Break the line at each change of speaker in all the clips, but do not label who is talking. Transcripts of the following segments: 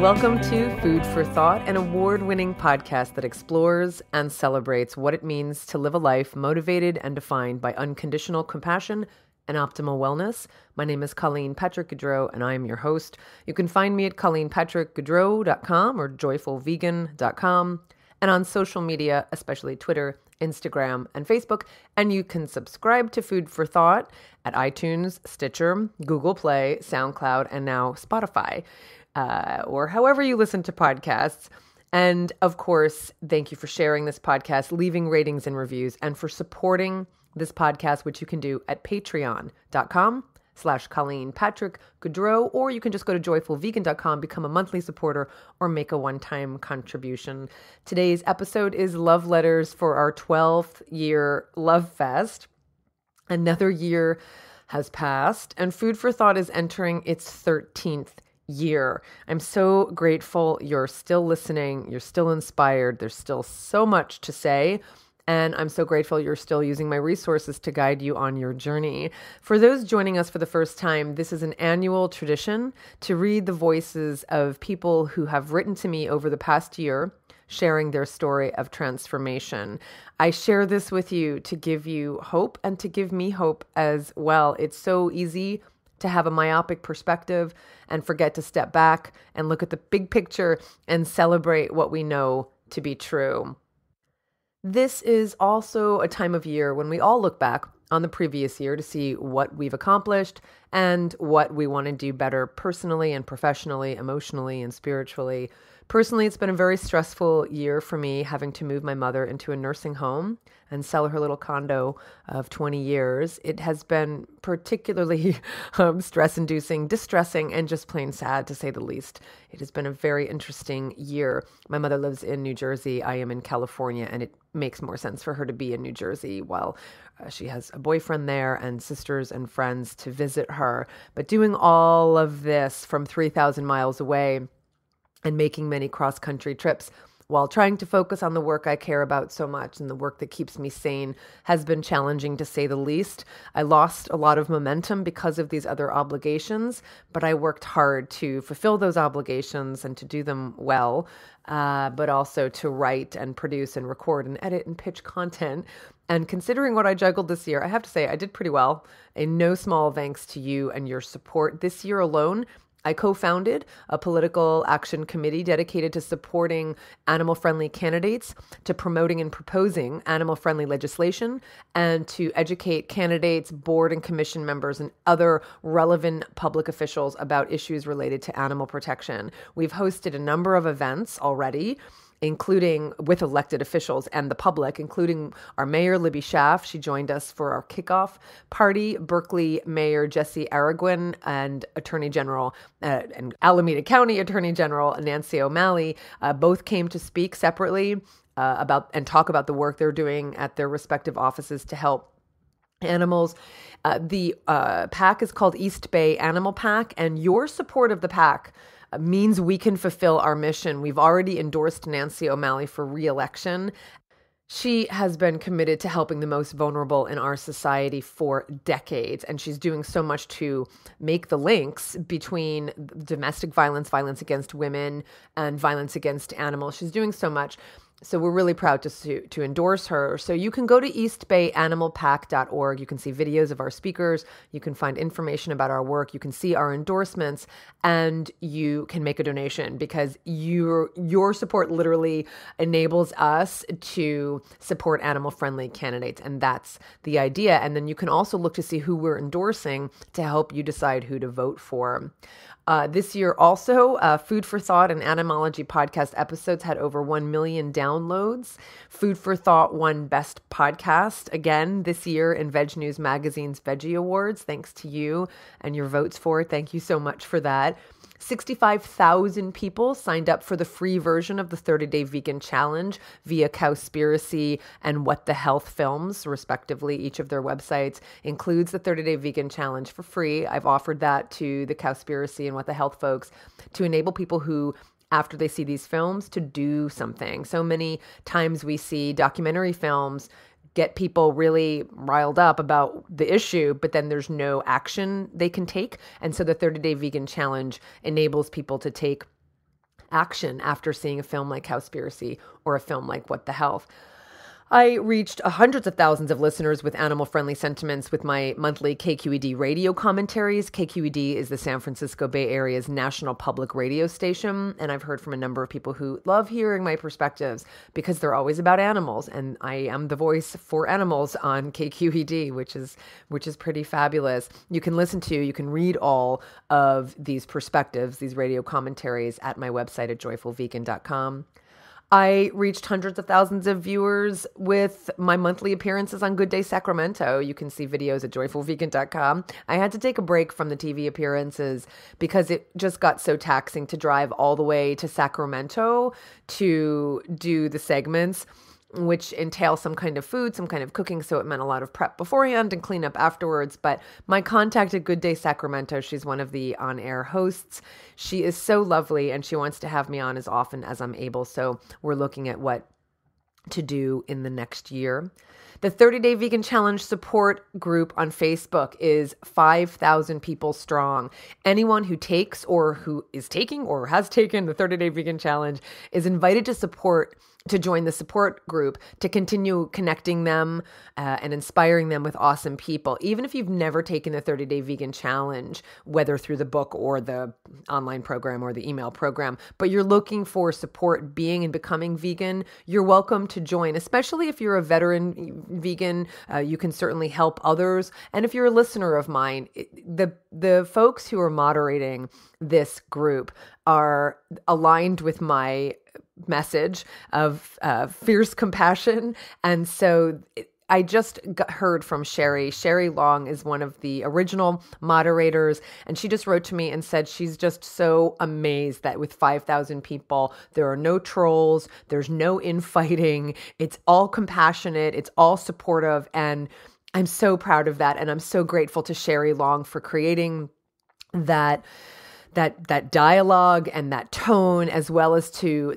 Welcome to Food for Thought, an award-winning podcast that explores and celebrates what it means to live a life motivated and defined by unconditional compassion and optimal wellness. My name is Colleen Patrick-Goudreau, and I am your host. You can find me at ColleenPatrick-Goudreau.com or joyfulvegan.com, and on social media, especially Twitter, Instagram, and Facebook. And you can subscribe to Food for Thought at iTunes, Stitcher, Google Play, SoundCloud, and now Spotify, or however you listen to podcasts. And of course, thank you for sharing this podcast, leaving ratings and reviews, and for supporting this podcast, which you can do at patreon.com/Colleen Patrick-Goudreau, or you can just go to joyfulvegan.com, become a monthly supporter, or make a one-time contribution. Today's episode is love letters for our 12th year Love Fest. Another year has passed, and Food for Thought is entering its 13th year. I'm so grateful you're still listening, you're still inspired, there's still so much to say, and I'm so grateful you're still using my resources to guide you on your journey. For those joining us for the first time, this is an annual tradition to read the voices of people who have written to me over the past year, sharing their story of transformation. I share this with you to give you hope and to give me hope as well. It's so easy to have a myopic perspective and forget to step back and look at the big picture and celebrate what we know to be true. This is also a time of year when we all look back on the previous year to see what we've accomplished and what we want to do better personally and professionally, emotionally and spiritually. Personally, it's been a very stressful year for me, having to move my mother into a nursing home and sell her little condo of 20 years. It has been particularly stress-inducing, distressing, and just plain sad, to say the least. It has been a very interesting year. My mother lives in New Jersey. I am in California, and it makes more sense for her to be in New Jersey while she has a boyfriend there and sisters and friends to visit her. But doing all of this from 3,000 miles away and making many cross-country trips while trying to focus on the work I care about so much and the work that keeps me sane has been challenging, to say the least. I lost a lot of momentum because of these other obligations, but I worked hard to fulfill those obligations and to do them well, but also to write and produce and record and edit and pitch content. And considering what I juggled this year, I have to say I did pretty well. In no small thanks to you and your support. This year alone, I co-founded a political action committee dedicated to supporting animal-friendly candidates, to promoting and proposing animal-friendly legislation, and to educate candidates, board and commission members, and other relevant public officials about issues related to animal protection. We've hosted a number of events already, including with elected officials and the public, including our Mayor, Libby Schaaf. She joined us for our kickoff party. Berkeley Mayor Jesse Araguin and Attorney General and Alameda County Attorney General Nancy O'Malley both came to speak separately about and talk about the work they're doing at their respective offices to help animals. The PAC is called East Bay Animal PAC, and your support of the PAC means we can fulfill our mission. We've already endorsed Nancy O'Malley for re-election. She has been committed to helping the most vulnerable in our society for decades, and she's doing so much to make the links between domestic violence, violence against women, and violence against animals. She's doing so much. So we're really proud to endorse her. So you can go to eastbayanimalpac.org. You can see videos of our speakers. You can find information about our work. You can see our endorsements, and you can make a donation because your support literally enables us to support animal-friendly candidates, and that's the idea. And then you can also look to see who we're endorsing to help you decide who to vote for. This year also, Food for Thought and Animology podcast episodes had over 1 million downloads. Food for Thought won Best Podcast again this year in Veg News Magazine's Veggie Awards, thanks to you and your votes for it. Thank you so much for that. 65,000 people signed up for the free version of the 30-Day Vegan Challenge via Cowspiracy and What the Health Films, respectively. Each of their websites includes the 30-Day Vegan Challenge for free. I've offered that to the Cowspiracy and What the Health folks to enable people who, after they see these films, to do something. So many times we see documentary films get people really riled up about the issue, but then there's no action they can take. And so the 30-Day Vegan Challenge enables people to take action after seeing a film like Cowspiracy or a film like What the Health. I reached hundreds of thousands of listeners with animal-friendly sentiments with my monthly KQED radio commentaries. KQED is the San Francisco Bay Area's national public radio station, and I've heard from a number of people who love hearing my perspectives because they're always about animals, and I am the voice for animals on KQED, which is pretty fabulous. You can read all of these perspectives, these radio commentaries at my website at joyfulvegan.com. I reached hundreds of thousands of viewers with my monthly appearances on Good Day Sacramento. You can see videos at joyfulvegan.com. I had to take a break from the TV appearances because it just got so taxing to drive all the way to Sacramento to do the segments, which entail some kind of food, some kind of cooking. So it meant a lot of prep beforehand and cleanup afterwards. But my contact at Good Day Sacramento, she's one of the on-air hosts. She is so lovely and she wants to have me on as often as I'm able. So we're looking at what to do in the next year. The 30-Day Vegan Challenge support group on Facebook is 5,000 people strong. Anyone who takes or who is taking or has taken the 30-Day Vegan Challenge is invited to join the support group to continue connecting them and inspiring them with awesome people. Even if you've never taken the 30-Day Vegan Challenge, whether through the book or the online program or the email program, but you're looking for support being and becoming vegan, you're welcome to join, especially if you're a veteran vegan. You can certainly help others. And if you're a listener of mine, the folks who are moderating this group are aligned with my message of fierce compassion. And so I just heard from Sherry. Sherry Long is one of the original moderators, and she just wrote to me and said she's just so amazed that with 5,000 people, there are no trolls, there's no infighting, it's all compassionate, it's all supportive, and I'm so proud of that, and I'm so grateful to Sherry Long for creating that dialogue and that tone, as well as to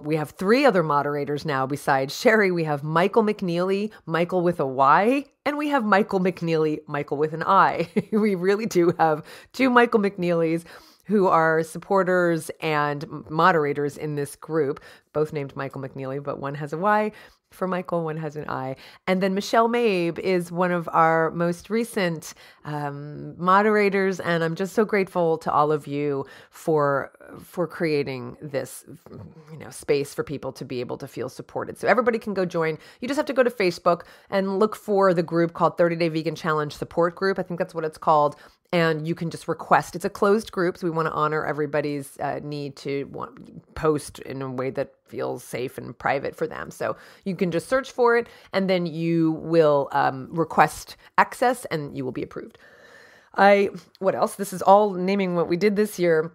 we have 3 other moderators now besides Sherry. We have Michael McNeely, Michael with a Y, and we have Michael McNeely, Michael with an I. We really do have 2 Michael McNeelys who are supporters and moderators in this group, both named Michael McNeely, but one has a Y for Michael, one has an I. And then Michelle Mabe is one of our most recent moderators, and I'm just so grateful to all of you for creating this space for people to be able to feel supported. So everybody can go join. You just have to go to Facebook and look for the group called 30-Day Vegan Challenge Support Group. I think that's what it's called. And you can just request. It's a closed group, so we want to honor everybody's need to post in a way that feels safe and private for them. So you can just search for it, and then you will request access, and you will be approved. What else? This is all naming what we did this year.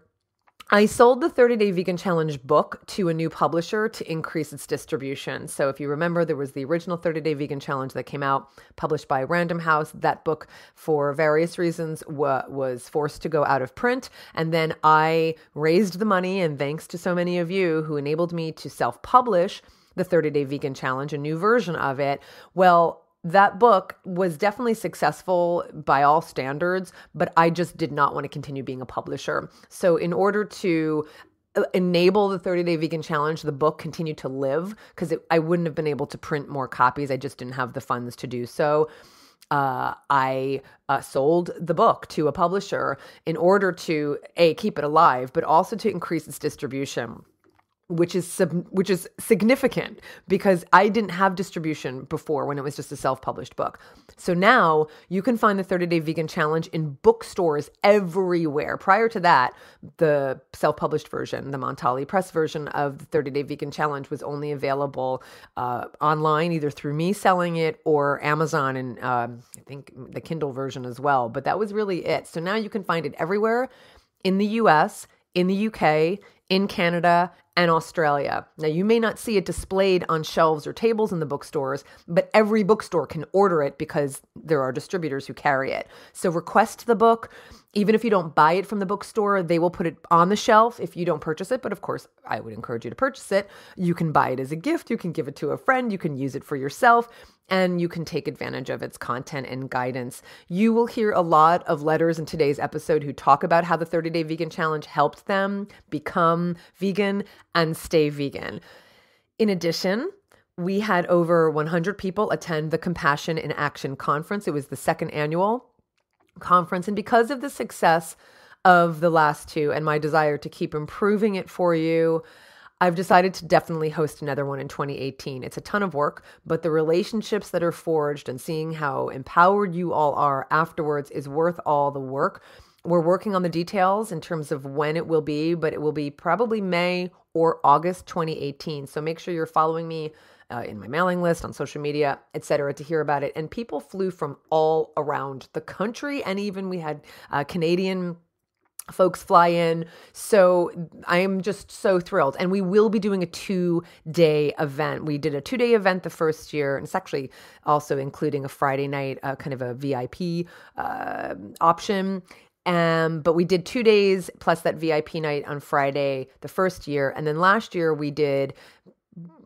I sold the 30-Day Vegan Challenge book to a new publisher to increase its distribution. So if you remember, there was the original 30-Day Vegan Challenge that came out, published by Random House. That book, for various reasons, was forced to go out of print. And then I raised the money, and thanks to so many of you who enabled me to self-publish the 30-Day Vegan Challenge, a new version of it. Well, that book was definitely successful by all standards, but I just did not want to continue being a publisher. So in order to enable the 30-Day Vegan Challenge, the book continued to live because I wouldn't have been able to print more copies. I just didn't have the funds to do so. I sold the book to a publisher in order to, keep it alive, but also to increase its distribution, which is significant because I didn't have distribution before when it was just a self-published book. So now you can find the 30-Day Vegan Challenge in bookstores everywhere. Prior to that, the self-published version, the Montali Press version of the 30-Day Vegan Challenge was only available online, either through me selling it or Amazon and I think the Kindle version as well. But that was really it. So now you can find it everywhere in the US, in the UK, in Canada, and Australia. Now, you may not see it displayed on shelves or tables in the bookstores, but every bookstore can order it because there are distributors who carry it. So request the book. Even if you don't buy it from the bookstore, they will put it on the shelf if you don't purchase it. But of course, I would encourage you to purchase it. You can buy it as a gift. You can give it to a friend. You can use it for yourself. And you can take advantage of its content and guidance. You will hear a lot of letters in today's episode who talk about how the 30-Day Vegan Challenge helped them become vegan and stay vegan. In addition, we had over 100 people attend the Compassion in Action conference. It was the second annual conference. And because of the success of the last two and my desire to keep improving it for you, I've decided to definitely host another one in 2018. It's a ton of work, but the relationships that are forged and seeing how empowered you all are afterwards is worth all the work. We're working on the details in terms of when it will be, but it will be probably May or August 2018. So make sure you're following me in my mailing list, on social media, etc., to hear about it. And people flew from all around the country, and even we had Canadian folks fly in. So I am just so thrilled. And we will be doing a 2-day event. We did a 2-day event the first year, and it's actually also including a Friday night, kind of a VIP option. But we did 2 days plus that VIP night on Friday the first year. And then last year we did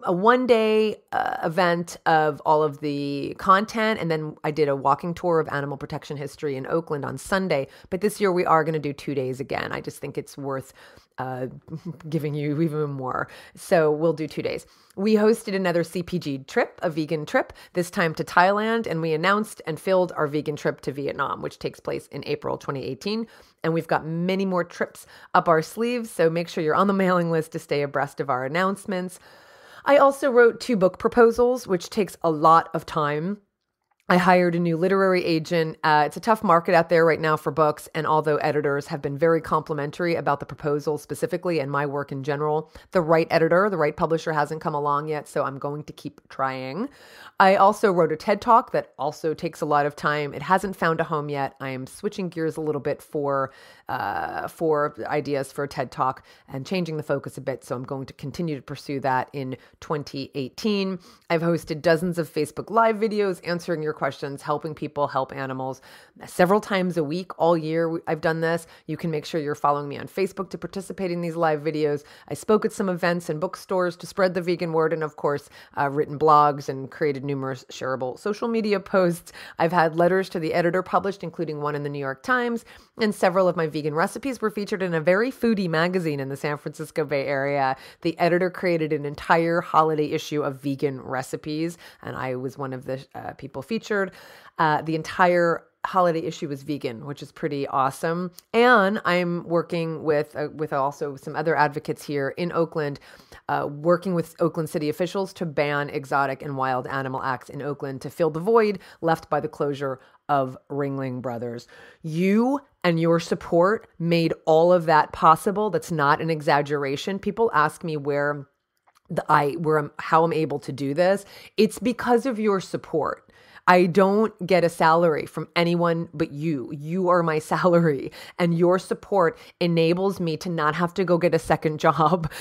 a 1-day event of all of the content. And then I did a walking tour of animal protection history in Oakland on Sunday. But this year we are going to do 2 days again. I just think it's worth giving you even more. So we'll do 2 days. We hosted another CPG trip, a vegan trip, this time to Thailand. And we announced and filled our vegan trip to Vietnam, which takes place in April 2018. And we've got many more trips up our sleeves. So make sure you're on the mailing list to stay abreast of our announcements. I also wrote 2 book proposals, which takes a lot of time. I hired a new literary agent. It's a tough market out there right now for books. And although editors have been very complimentary about the proposal specifically and my work in general, the right editor, the right publisher hasn't come along yet. So I'm going to keep trying. I also wrote a TED Talk that also takes a lot of time. It hasn't found a home yet. I am switching gears a little bit for ideas for a TED Talk and changing the focus a bit. So I'm going to continue to pursue that in 2018. I've hosted dozens of Facebook Live videos answering your questions, helping people help animals several times a week all year. I've done this. You can make sure you're following me on Facebook to participate in these live videos. I spoke at some events and bookstores to spread the vegan word, and of course, written blogs and created numerous shareable social media posts. I've had letters to the editor published, including one in the New York Times, and several of my vegan recipes were featured in a very foodie magazine in the San Francisco Bay Area. The editor created an entire holiday issue of vegan recipes, and I was one of the people featured. The entire holiday issue was vegan, which is pretty awesome. And I'm working with also some other advocates here in Oakland, working with Oakland city officials to ban exotic and wild animal acts in Oakland to fill the void left by the closure of Ringling Brothers. You and your support made all of that possible. That's not an exaggeration. People ask me how I'm able to do this. It's because of your support. I don't get a salary from anyone but you. You are my salary, and your support enables me to not have to go get a second job,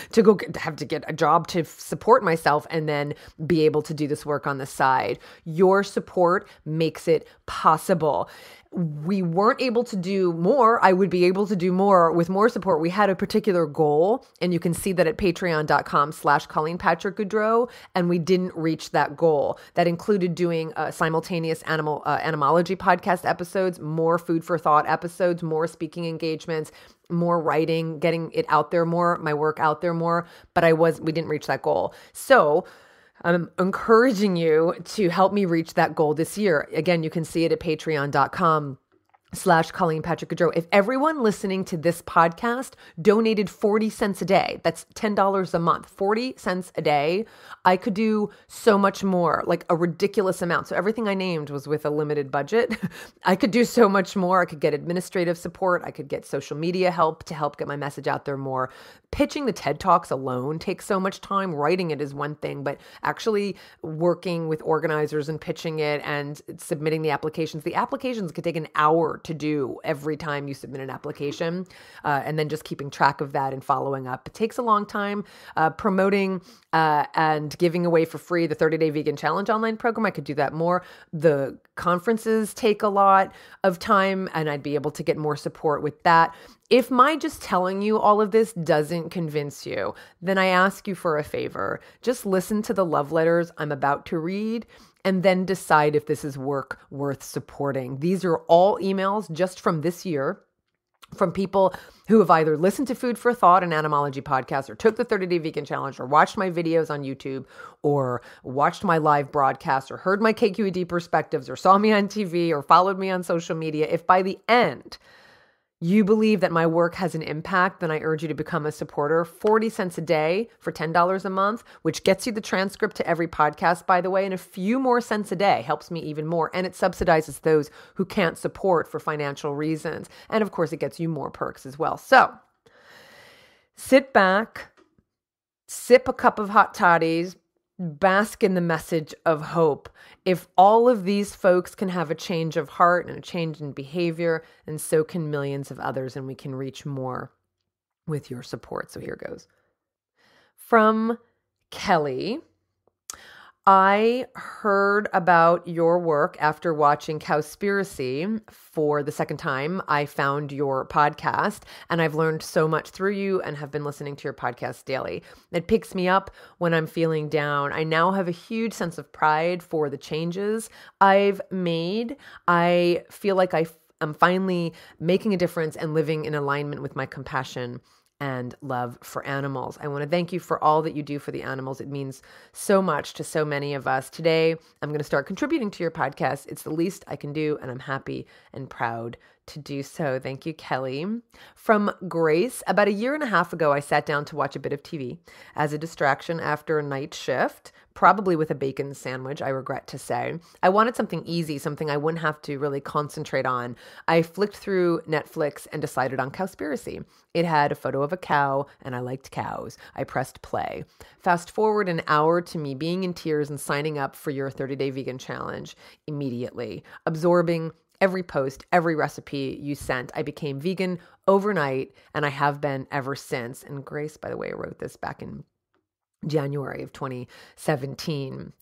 have to get a job to support myself and then be able to do this work on the side. Your support makes it possible. We weren't able to do more. I would be able to do more with more support. We had a particular goal, and you can see that at patreon.com/Colleen Patrick-Goudreau, and we didn't reach that goal. That included doing simultaneous animology podcast episodes, more food for thought episodes, more speaking engagements, more writing, getting it out there more, my work out there more, but we didn't reach that goal. So I'm encouraging you to help me reach that goal this year. Again, you can see it at patreon.com/Colleen Patrick-Goudreau. If everyone listening to this podcast donated 40 cents a day, that's $10 a month, 40 cents a day, I could do so much more, like a ridiculous amount. So everything I named was with a limited budget. I could do so much more. I could get administrative support. I could get social media help to help get my message out there more. Pitching the TED Talks alone takes so much time. Writing it is one thing, but actually working with organizers and pitching it and submitting the applications could take an hour effort to do every time you submit an application, and then just keeping track of that and following up. It takes a long time. Promoting and giving away for free the 30-Day Vegan Challenge online program, I could do that more. The conferences take a lot of time, and I'd be able to get more support with that. If my just telling you all of this doesn't convince you, then I ask you for a favor. Just listen to the love letters I'm about to read and then decide if this is work worth supporting. These are all emails just from this year from people who have either listened to Food for Thought, an animology podcast, or took the 30-Day Vegan Challenge, or watched my videos on YouTube, or watched my live broadcast, or heard my KQED perspectives, or saw me on TV, or followed me on social media. If by the end you believe that my work has an impact, then I urge you to become a supporter. 40 cents a day for $10 a month, which gets you the transcript to every podcast, by the way, and a few more cents a day helps me even more. And it subsidizes those who can't support for financial reasons. And of course, it gets you more perks as well. So sit back, sip a cup of hot toddies, bask in the message of hope. If all of these folks can have a change of heart and a change in behavior, and so can millions of others, and we can reach more with your support. So here goes. From Kelly. I heard about your work after watching Cowspiracy for the second time. I found your podcast and I've learned so much through you and have been listening to your podcast daily. It picks me up when I'm feeling down. I now have a huge sense of pride for the changes I've made. I feel like I'm finally making a difference and living in alignment with my compassion and love for animals. I want to thank you for all that you do for the animals. It means so much to so many of us. Today, I'm going to start contributing to your podcast. It's the least I can do, and I'm happy and proud to do so. Thank you, Kelly. From Grace, about 1.5 years ago, I sat down to watch a bit of TV as a distraction after a night shift, probably with a bacon sandwich, I regret to say. I wanted something easy, something I wouldn't have to really concentrate on. I flicked through Netflix and decided on Cowspiracy. It had a photo of a cow, and I liked cows. I pressed play. Fast forward an hour to me being in tears and signing up for your 30-Day Vegan Challenge immediately, absorbing every post, every recipe you sent. I became vegan overnight, and I have been ever since. And Grace, by the way, wrote this back in January of 2017.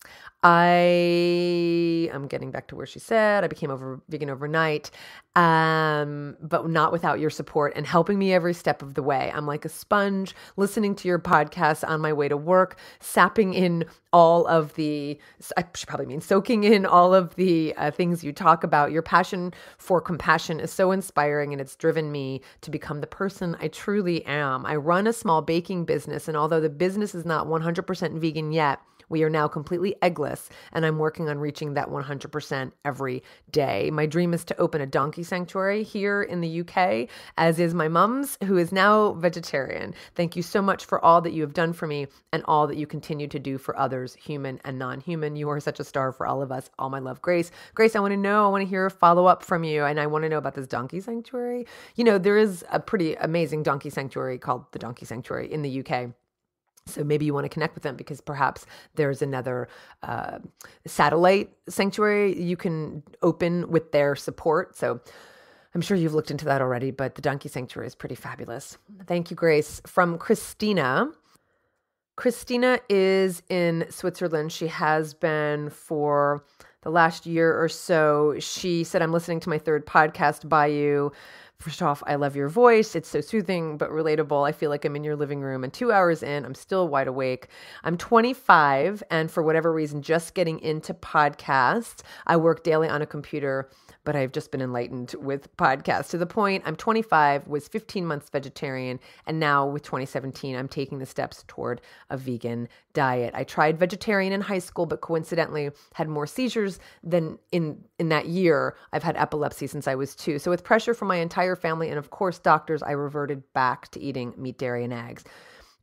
I'm getting back to where she said, I became vegan overnight, but not without your support and helping me every step of the way. I'm like a sponge listening to your podcast on my way to work, sapping in all of the, I should probably mean soaking in all of the things you talk about. Your passion for compassion is so inspiring, and it's driven me to become the person I truly am. I run a small baking business, and although the business is not 100% vegan yet, we are now completely eggless, and I'm working on reaching that 100% every day. My dream is to open a donkey sanctuary here in the UK, as is my mom's, who is now vegetarian. Thank you so much for all that you have done for me and all that you continue to do for others, human and non-human. You are such a star for all of us. All my love, Grace. Grace, I want to hear a follow-up from you, and I want to know about this donkey sanctuary. You know, there is a pretty amazing donkey sanctuary called the Donkey Sanctuary in the UK. So maybe you want to connect with them, because perhaps there's another satellite sanctuary you can open with their support. So I'm sure you've looked into that already, but the Donkey Sanctuary is pretty fabulous. Thank you, Grace. From Christina. Christina is in Switzerland. She has been for the last year or so. She said, I'm listening to my 3rd podcast by you. First off, I love your voice. It's so soothing but relatable. I feel like I'm in your living room, and 2 hours in, I'm still wide awake. I'm 25, and for whatever reason, just getting into podcasts. I work daily on a computer, but I've just been enlightened with podcasts to the point I'm 25, was 15 months vegetarian, and now with 2017, I'm taking the steps toward a vegan diet. I tried vegetarian in high school, but coincidentally had more seizures than in that year. I've had epilepsy since I was 2. So with pressure from my entire family and of course doctors, I reverted back to eating meat, dairy, and eggs.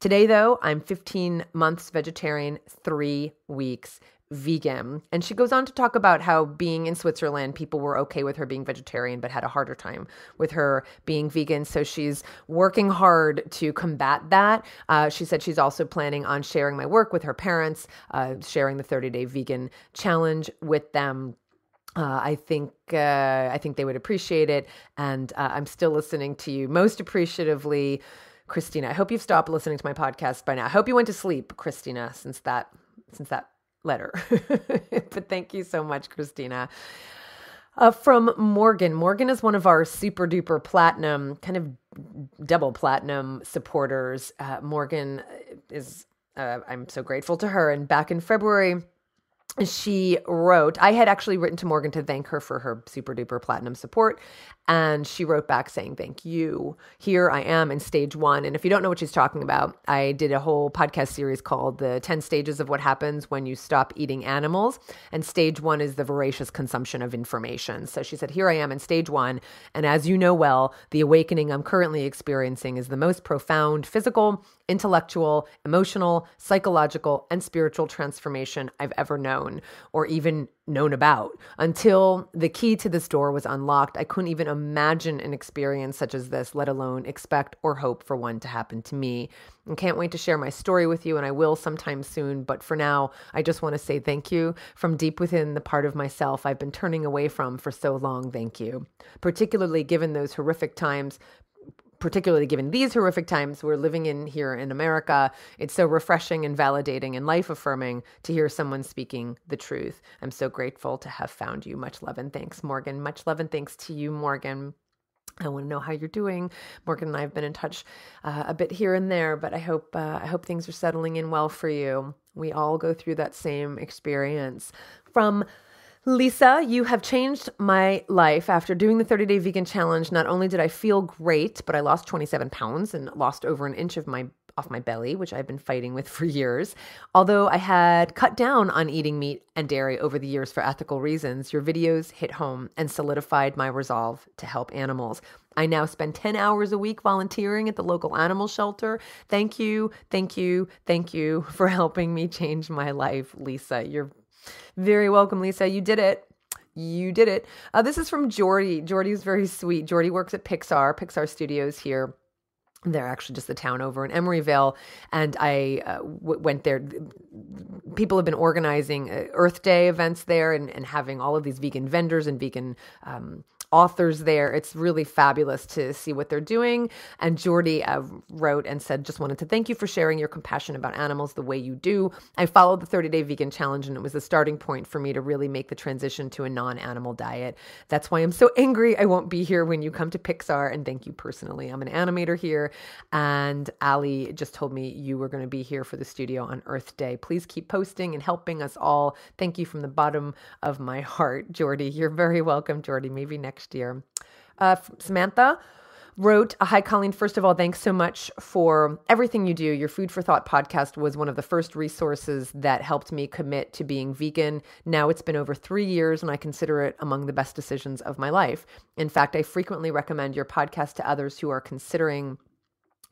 Today though, I'm 15 months vegetarian, 3 weeks vegan. And she goes on to talk about how being in Switzerland, people were okay with her being vegetarian, but had a harder time with her being vegan. So she's working hard to combat that. She said she's also planning on sharing my work with her parents, sharing the 30-Day Vegan Challenge with them. I think they would appreciate it. And I'm still listening to you most appreciatively, Christina. I hope you've stopped listening to my podcast by now. I hope you went to sleep, Christina, since that letter. But thank you so much, Christina. From Morgan. Morgan is one of our super duper platinum, kind of double platinum supporters. Morgan is, I'm so grateful to her. And back in February, she wrote, I had actually written to Morgan to thank her for her super duper platinum support. And she wrote back saying, thank you. Here I am in stage 1. And if you don't know what she's talking about, I did a whole podcast series called The 10 Stages of What Happens When You Stop Eating Animals. And stage 1 is the voracious consumption of information. So she said, here I am in stage 1. And as you know well, the awakening I'm currently experiencing is the most profound physical, intellectual, emotional, psychological, and spiritual transformation I've ever known or even known about. Until the key to this door was unlocked, I couldn't even imagine an experience such as this, let alone expect or hope for one to happen to me. And can't wait to share my story with you, and I will sometime soon. But for now, I just want to say thank you from deep within the part of myself I've been turning away from for so long. Thank you. Particularly given these horrific times we're living in here in America. It's so refreshing and validating and life-affirming to hear someone speaking the truth. I'm so grateful to have found you. Much love and thanks, Morgan. Much love and thanks to you, Morgan. I want to know how you're doing. Morgan and I have been in touch a bit here and there, but I hope things are settling in well for you. We all go through that same experience. From Lisa, you have changed my life. After doing the 30-day vegan challenge, not only did I feel great, but I lost 27 pounds and lost over an inch off my belly, which I've been fighting with for years. Although I had cut down on eating meat and dairy over the years for ethical reasons, your videos hit home and solidified my resolve to help animals. I now spend 10 hours a week volunteering at the local animal shelter. Thank you, thank you, thank you for helping me change my life, Lisa. You're very welcome, Lisa. You did it. You did it. This is from Jordy. Jordy is very sweet. Jordy works at Pixar Studios here. They're actually just the town over in Emeryville. And I went there. People have been organizing Earth Day events there and having all of these vegan vendors and vegan authors there. It's really fabulous to see what they're doing. And Jordy wrote and said, just wanted to thank you for sharing your compassion about animals the way you do. I followed the 30-day vegan challenge, and it was the starting point for me to really make the transition to a non-animal diet. That's why I'm so angry I won't be here when you come to Pixar, and thank you personally. I'm an animator here, and Ali just told me you were going to be here for the studio on Earth Day. Please keep posting and helping us all. Thank you from the bottom of my heart, Jordy. You're very welcome, Jordy. Maybe next year. Samantha wrote, hi, Colleen. First of all, thanks so much for everything you do. Your Food for Thought podcast was one of the first resources that helped me commit to being vegan. Now it's been over 3 years, and I consider it among the best decisions of my life. In fact, I frequently recommend your podcast to others who are considering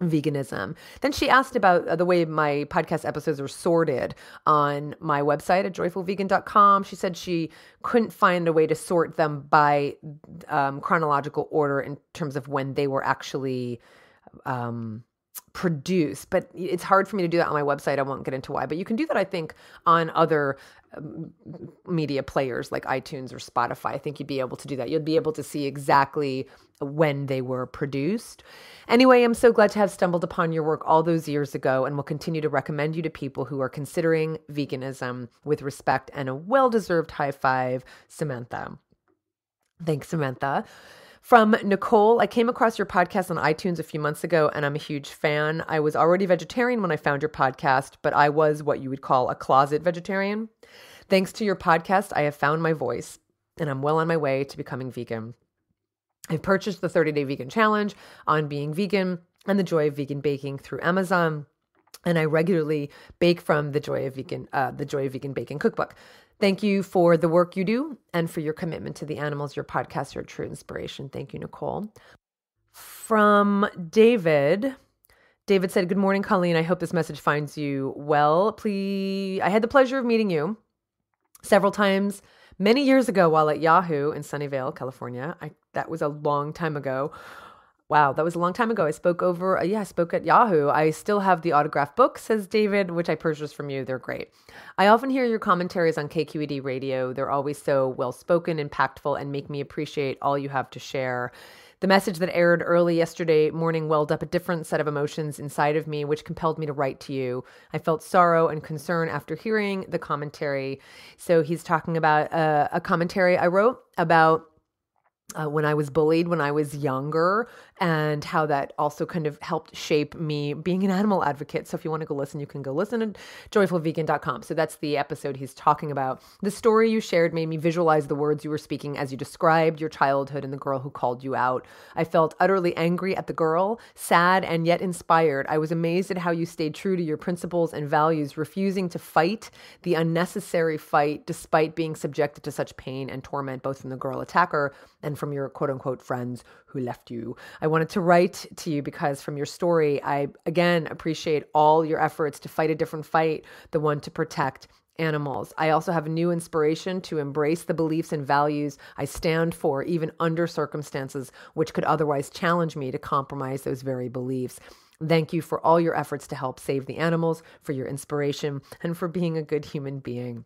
veganism. Then she asked about the way my podcast episodes are sorted on my website at joyfulvegan.com. She said she couldn't find a way to sort them by chronological order in terms of when they were actually produced. But it's hard for me to do that on my website. I won't get into why. But you can do that, I think, on other media players like iTunes or Spotify. I think you'd be able to do that. You'll be able to see exactly when they were produced. Anyway, I'm so glad to have stumbled upon your work all those years ago, and will continue to recommend you to people who are considering veganism with respect, and a well-deserved high five, Samantha. Thanks, Samantha. From Nicole, I came across your podcast on iTunes a few months ago, and I'm a huge fan. I was already vegetarian when I found your podcast, but I was what you would call a closet vegetarian. Thanks to your podcast, I have found my voice, and I'm well on my way to becoming vegan. I've purchased the 30-day vegan challenge on being vegan and the Joy of Vegan Baking through Amazon, and I regularly bake from the Joy of Vegan Baking cookbook. Thank you for the work you do and for your commitment to the animals. Your podcasts are a true inspiration. Thank you, Nicole. From David. David said, good morning, Colleen. I hope this message finds you well. Please, I had the pleasure of meeting you several times many years ago while at Yahoo in Sunnyvale, California. That was a long time ago. Wow, that was a long time ago. I spoke I spoke at Yahoo. I still have the autographed book, says David, which I purchased from you. They're great. I often hear your commentaries on KQED radio. They're always so well-spoken, impactful, and make me appreciate all you have to share. The message that aired early yesterday morning welled up a different set of emotions inside of me, which compelled me to write to you. I felt sorrow and concern after hearing the commentary. So he's talking about a commentary I wrote about when I was bullied when I was younger, and how that also kind of helped shape me being an animal advocate. So if you want to go listen, you can go listen at joyfulvegan.com. So that's the episode he's talking about. The story you shared made me visualize the words you were speaking as you described your childhood and the girl who called you out. I felt utterly angry at the girl, sad and yet inspired. I was amazed at how you stayed true to your principles and values, refusing to fight the unnecessary fight despite being subjected to such pain and torment, both from the girl attacker and from your quote unquote friends who left you. I wanted to write to you because from your story, I again appreciate all your efforts to fight a different fight, the one to protect animals. I also have a new inspiration to embrace the beliefs and values I stand for, even under circumstances which could otherwise challenge me to compromise those very beliefs. Thank you for all your efforts to help save the animals, for your inspiration, and for being a good human being.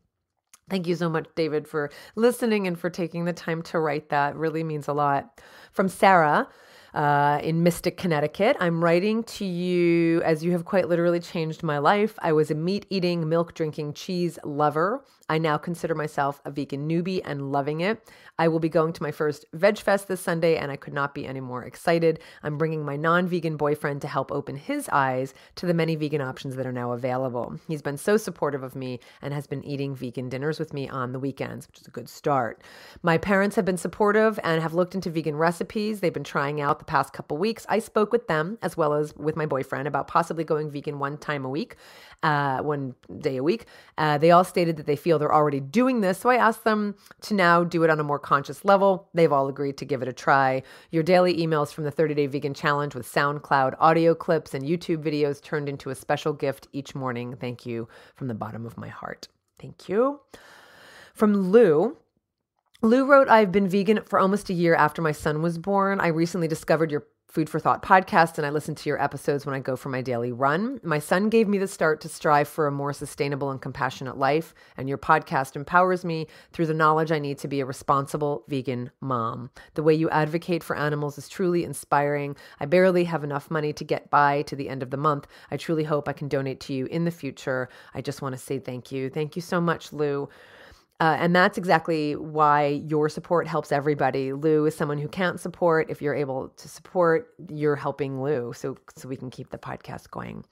Thank you so much, David, for listening and for taking the time to write that. It really means a lot. From Sarah in Mystic, Connecticut, I'm writing to you as you have quite literally changed my life. I was a meat-eating, milk-drinking, cheese lover. I now consider myself a vegan newbie and loving it. I will be going to my first Veg Fest this Sunday, and I could not be any more excited. I'm bringing my non-vegan boyfriend to help open his eyes to the many vegan options that are now available. He's been so supportive of me and has been eating vegan dinners with me on the weekends, which is a good start. My parents have been supportive and have looked into vegan recipes. They've been trying out the past couple weeks. I spoke with them as well as with my boyfriend about possibly going vegan one day a week. They all stated that they feel they're already doing this, so I asked them to now do it on a more conscious level. They've all agreed to give it a try. Your daily emails from the 30-Day Vegan Challenge with SoundCloud audio clips and YouTube videos turned into a special gift each morning. Thank you from the bottom of my heart. Thank you. From Lou. Lou wrote, I've been vegan for almost a year after my son was born. I recently discovered your Food for Thought podcast, and I listen to your episodes when I go for my daily run. My son gave me the start to strive for a more sustainable and compassionate life, and your podcast empowers me through the knowledge I need to be a responsible vegan mom. The way you advocate for animals is truly inspiring. I barely have enough money to get by to the end of the month. I truly hope I can donate to you in the future. I just want to say thank you. Thank you so much, Lou. And that's exactly why your support helps everybody. Lou is someone who can't support. If you're able to support, you're helping Lou. So we can keep the podcast going.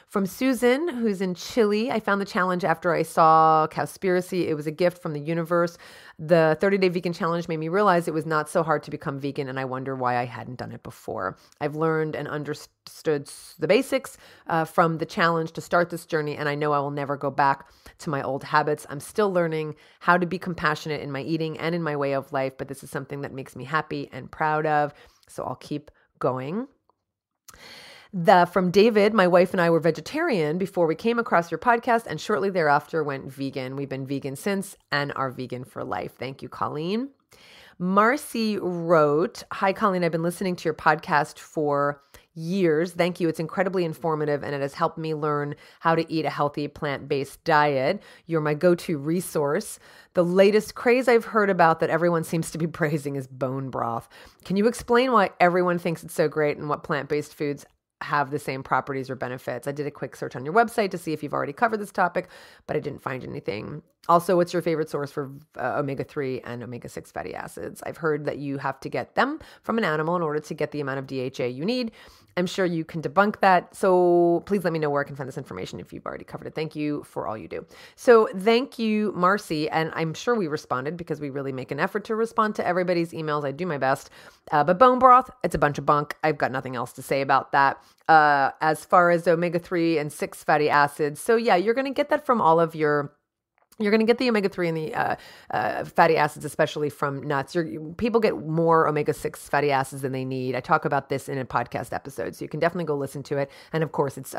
From Susan, who's in Chile, I found the challenge after I saw Cowspiracy. It was a gift from the universe. The 30-Day Vegan Challenge made me realize it was not so hard to become vegan, and I wonder why I hadn't done it before. I've learned and understood the basics from the challenge to start this journey, and I know I will never go back to my old habits. I'm still learning how to be compassionate in my eating and in my way of life, but this is something that makes me happy and proud of, so I'll keep going. From David, my wife and I were vegetarian before we came across your podcast, and shortly thereafter went vegan. We've been vegan since and are vegan for life. Thank you, Colleen. Marcy wrote, Hi, Colleen. I've been listening to your podcast for years. Thank you. It's incredibly informative, and it has helped me learn how to eat a healthy plant-based diet. You're my go-to resource. The latest craze I've heard about that everyone seems to be praising is bone broth. Can you explain why everyone thinks it's so great and what plant-based foods have the same properties or benefits? I did a quick search on your website to see if you've already covered this topic, but I didn't find anything. Also, what's your favorite source for omega-3 and omega-6 fatty acids? I've heard that you have to get them from an animal in order to get the amount of DHA you need. I'm sure you can debunk that. So please let me know where I can find this information if you've already covered it. Thank you for all you do. So thank you, Marcy. And I'm sure we responded because we really make an effort to respond to everybody's emails. I do my best. But bone broth, it's a bunch of bunk. I've got nothing else to say about that. As far as omega-3 and 6 fatty acids. So yeah, you're going to get that from all of you're going to get the omega-3 and the fatty acids, especially from nuts. People get more omega-6 fatty acids than they need. I talk about this in a podcast episode, so you can definitely go listen to it. And of course, it's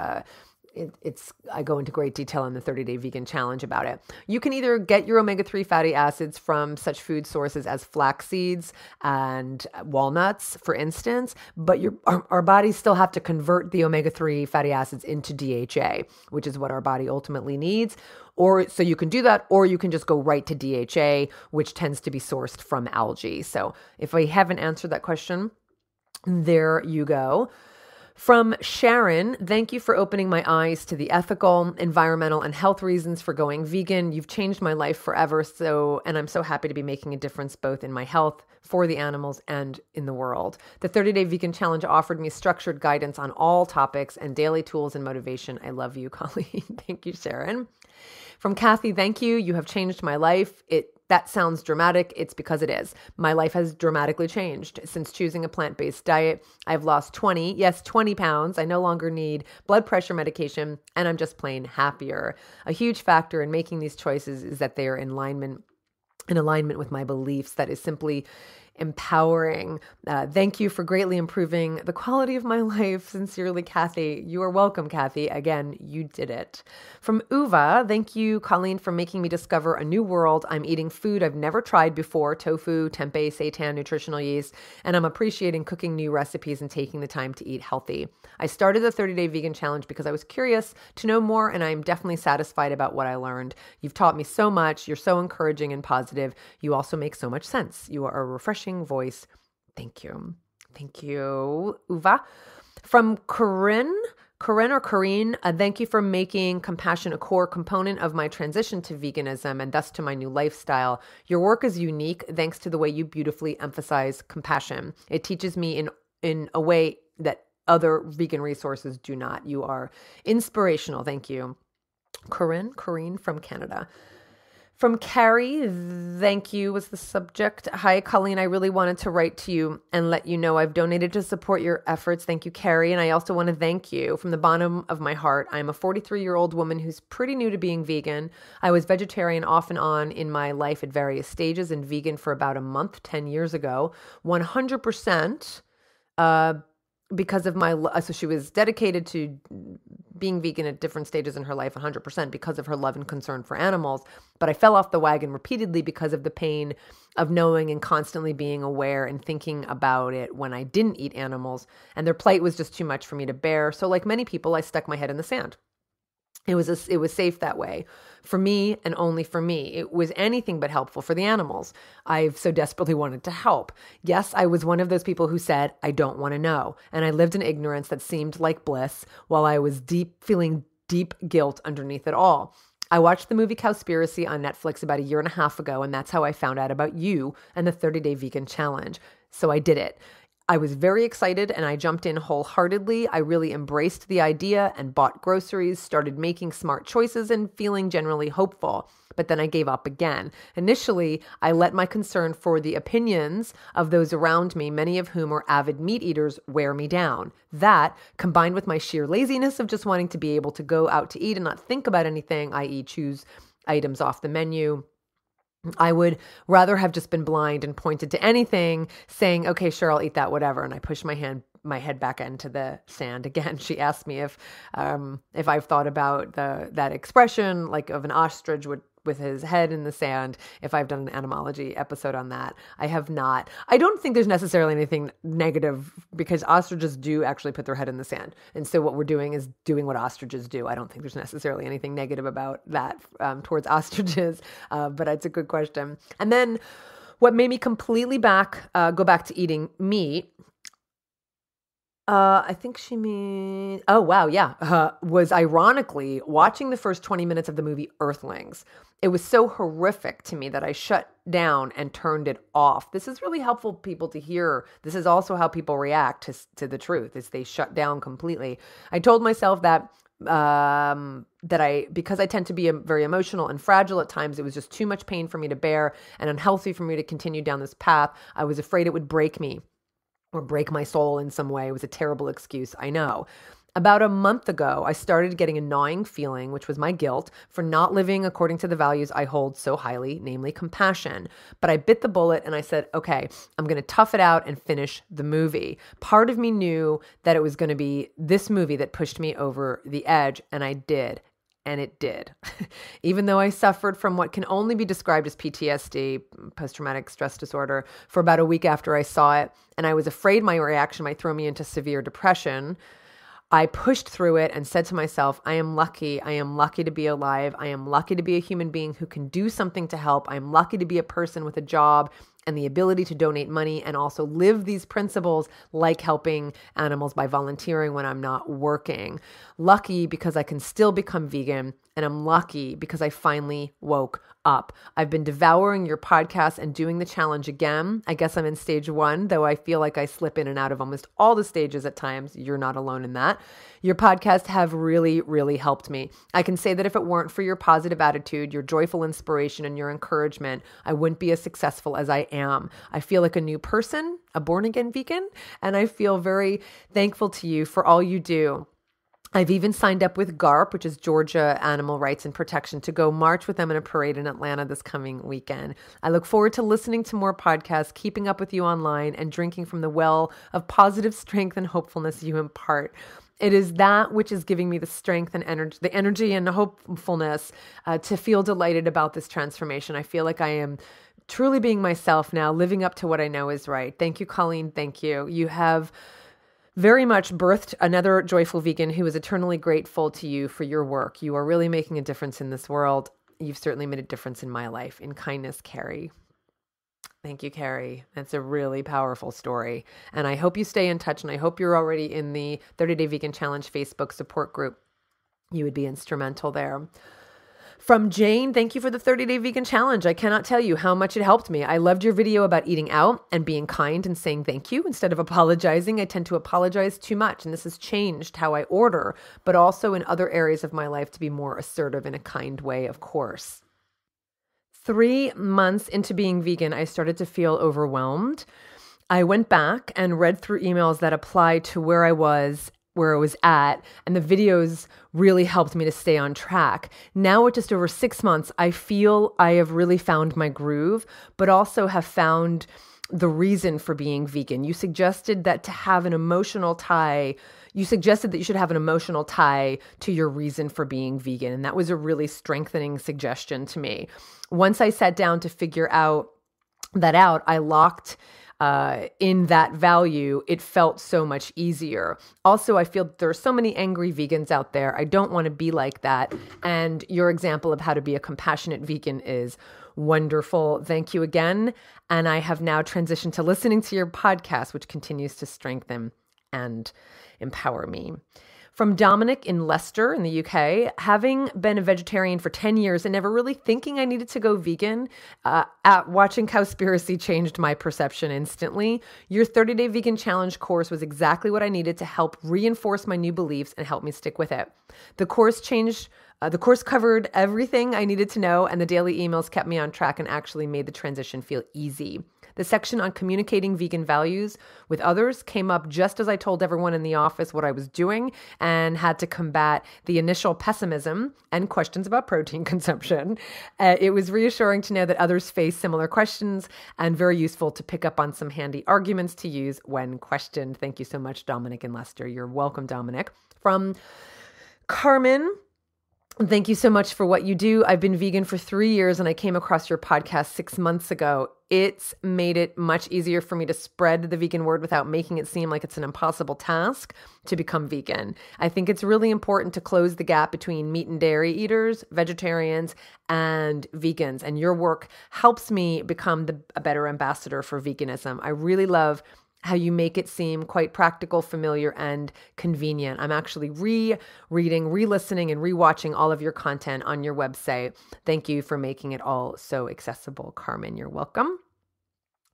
I go into great detail in the 30-day vegan challenge about it. You can either get your omega-3 fatty acids from such food sources as flax seeds and walnuts, for instance, but our bodies still have to convert the omega-3 fatty acids into DHA, which is what our body ultimately needs. Or so you can do that, or you can just go right to DHA, which tends to be sourced from algae. So if I haven't answered that question, there you go. From Sharon, thank you for opening my eyes to the ethical, environmental, and health reasons for going vegan. You've changed my life forever, and I'm so happy to be making a difference both in my health, for the animals, and in the world. The 30-day vegan challenge offered me structured guidance on all topics and daily tools and motivation. I love you, Colleen. Thank you, Sharon. From Kathy, thank you. You have changed my life. That sounds dramatic. It's because it is. My life has dramatically changed. Since choosing a plant-based diet, I've lost 20 pounds. I no longer need blood pressure medication, and I'm just plain happier. A huge factor in making these choices is that they are in alignment with my beliefs. That is simply empowering. Thank you for greatly improving the quality of my life. Sincerely, Kathy. You are welcome, Kathy. Again, you did it. From Uva, thank you, Colleen, for making me discover a new world. I'm eating food I've never tried before, tofu, tempeh, seitan, nutritional yeast, and I'm appreciating cooking new recipes and taking the time to eat healthy. I started the 30-day vegan challenge because I was curious to know more, and I'm definitely satisfied about what I learned. You've taught me so much. You're so encouraging and positive. You also make so much sense. You are a refreshing voice. Thank you. Thank you, Uva. From Corinne, thank you for making compassion a core component of my transition to veganism and thus to my new lifestyle. Your work is unique thanks to the way you beautifully emphasize compassion. It teaches me in a way that other vegan resources do not. You are inspirational. Thank you. Corinne from Canada. From Carrie, thank you was the subject. Hi, Colleen. I really wanted to write to you and let you know I've donated to support your efforts. Thank you, Carrie. And I also want to thank you from the bottom of my heart. I'm a 43-year-old woman who's pretty new to being vegan. I was vegetarian off and on in my life at various stages and vegan for about a month 10 years ago. 100% because of so she was dedicated to being vegan at different stages in her life, 100% because of her love and concern for animals. But I fell off the wagon repeatedly because of the pain of knowing and constantly being aware and thinking about it when I didn't eat animals, and their plight was just too much for me to bear. So like many people, I stuck my head in the sand. It was safe that way for me and only for me. It was anything but helpful for the animals. I've so desperately wanted to help. Yes, I was one of those people who said, I don't want to know. And I lived in ignorance that seemed like bliss while I was feeling deep guilt underneath it all. I watched the movie Cowspiracy on Netflix about 1.5 years ago, and that's how I found out about you and the 30-day vegan challenge. So I did it. I was very excited and I jumped in wholeheartedly. I really embraced the idea and bought groceries, started making smart choices and feeling generally hopeful. But then I gave up again. Initially, I let my concern for the opinions of those around me, many of whom are avid meat eaters, wear me down. That, combined with my sheer laziness of just wanting to be able to go out to eat and not think about anything, i.e. choose items off the menu, I would rather have just been blind and pointed to anything saying, okay, sure, I'll eat that, whatever. And I pushed my head back into the sand again. She asked me if I've thought about that expression, like of an ostrich with his head in the sand, if I've done an animology episode on that. I have not. I don't think there's necessarily anything negative because ostriches do actually put their head in the sand. And so what we're doing is doing what ostriches do. I don't think there's necessarily anything negative about that towards ostriches, but it's a good question. And then what made me completely go back to eating meat, I think she means, oh, wow, yeah, was ironically watching the first 20 minutes of the movie Earthlings. It was so horrific to me that I shut down and turned it off. This is really helpful people to hear. This is also how people react to the truth, is they shut down completely. I told myself that because I tend to be very emotional and fragile at times, it was just too much pain for me to bear and unhealthy for me to continue down this path. I was afraid it would break me or break my soul in some way. It was a terrible excuse, I know. About a month ago, I started getting a gnawing feeling, which was my guilt for not living according to the values I hold so highly, namely compassion. But I bit the bullet and I said, okay, I'm going to tough it out and finish the movie. Part of me knew that it was going to be this movie that pushed me over the edge, and I did. And it did. Even though I suffered from what can only be described as PTSD, post-traumatic stress disorder, for about a week after I saw it, and I was afraid my reaction might throw me into severe depression, I pushed through it and said to myself, I am lucky. I am lucky to be alive. I am lucky to be a human being who can do something to help. I'm lucky to be a person with a job and the ability to donate money and also live these principles like helping animals by volunteering when I'm not working. Lucky because I can still become vegan, and I'm lucky because I finally woke up. I've been devouring your podcast and doing the challenge again. I guess I'm in stage 1, though I feel like I slip in and out of almost all the stages at times. You're not alone in that. Your podcasts have really, really helped me. I can say that if it weren't for your positive attitude, your joyful inspiration, and your encouragement, I wouldn't be as successful as I am. I feel like a new person, a born-again vegan, and I feel very thankful to you for all you do. I've even signed up with GARP, which is Georgia Animal Rights and Protection, to go march with them in a parade in Atlanta this coming weekend. I look forward to listening to more podcasts, keeping up with you online, and drinking from the well of positive strength and hopefulness you impart. It is that which is giving me the strength and energy and hopefulness to feel delighted about this transformation. I feel like I am truly being myself now, living up to what I know is right. Thank you, Colleen. Thank you. You have very much birthed another joyful vegan who is eternally grateful to you for your work. You are really making a difference in this world. You've certainly made a difference in my life. In kindness, Carrie. Thank you, Carrie. That's a really powerful story. And I hope you stay in touch, and I hope you're already in the 30-Day Vegan Challenge Facebook support group. You would be instrumental there. From Jane, thank you for the 30-Day Vegan Challenge. I cannot tell you how much it helped me. I loved your video about eating out and being kind and saying thank you instead of apologizing. I tend to apologize too much, and this has changed how I order, but also in other areas of my life to be more assertive in a kind way, of course. 3 months into being vegan, I started to feel overwhelmed. I went back and read through emails that applied to where I was at, and the videos really helped me to stay on track. Now at just over 6 months, I feel I have really found my groove, but also have found the reason for being vegan. You suggested that you should have an emotional tie to your reason for being vegan, and that was a really strengthening suggestion to me. Once I sat down to figure that out, I locked in that value. It felt so much easier. Also, I feel there are so many angry vegans out there. I don't want to be like that. And your example of how to be a compassionate vegan is wonderful. Thank you again. And I have now transitioned to listening to your podcast, which continues to strengthen and empower me. From Dominic in Leicester in the UK, having been a vegetarian for 10 years and never really thinking I needed to go vegan, watching Cowspiracy changed my perception instantly. Your 30-Day Vegan Challenge course was exactly what I needed to help reinforce my new beliefs and help me stick with it. The course covered everything I needed to know, and the daily emails kept me on track and actually made the transition feel easy. The section on communicating vegan values with others came up just as I told everyone in the office what I was doing and had to combat the initial pessimism and questions about protein consumption. It was reassuring to know that others face similar questions and very useful to pick up on some handy arguments to use when questioned. Thank you so much, Dominic and Lester. You're welcome, Dominic. From Carmen, thank you so much for what you do. I've been vegan for 3 years and I came across your podcast 6 months ago. It's made it much easier for me to spread the vegan word without making it seem like it's an impossible task to become vegan. I think it's really important to close the gap between meat and dairy eaters, vegetarians, and vegans. And your work helps me become a better ambassador for veganism. I really love how you make it seem quite practical, familiar, and convenient. I'm actually re-reading, re-listening, and re-watching all of your content on your website. Thank you for making it all so accessible, Carmen. You're welcome.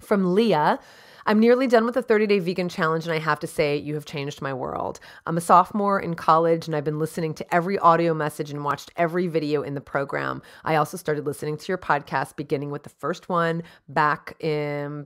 From Leah, I'm nearly done with the 30-day vegan challenge, and I have to say, you have changed my world. I'm a sophomore in college, and I've been listening to every audio message and watched every video in the program. I also started listening to your podcast, beginning with the first one back from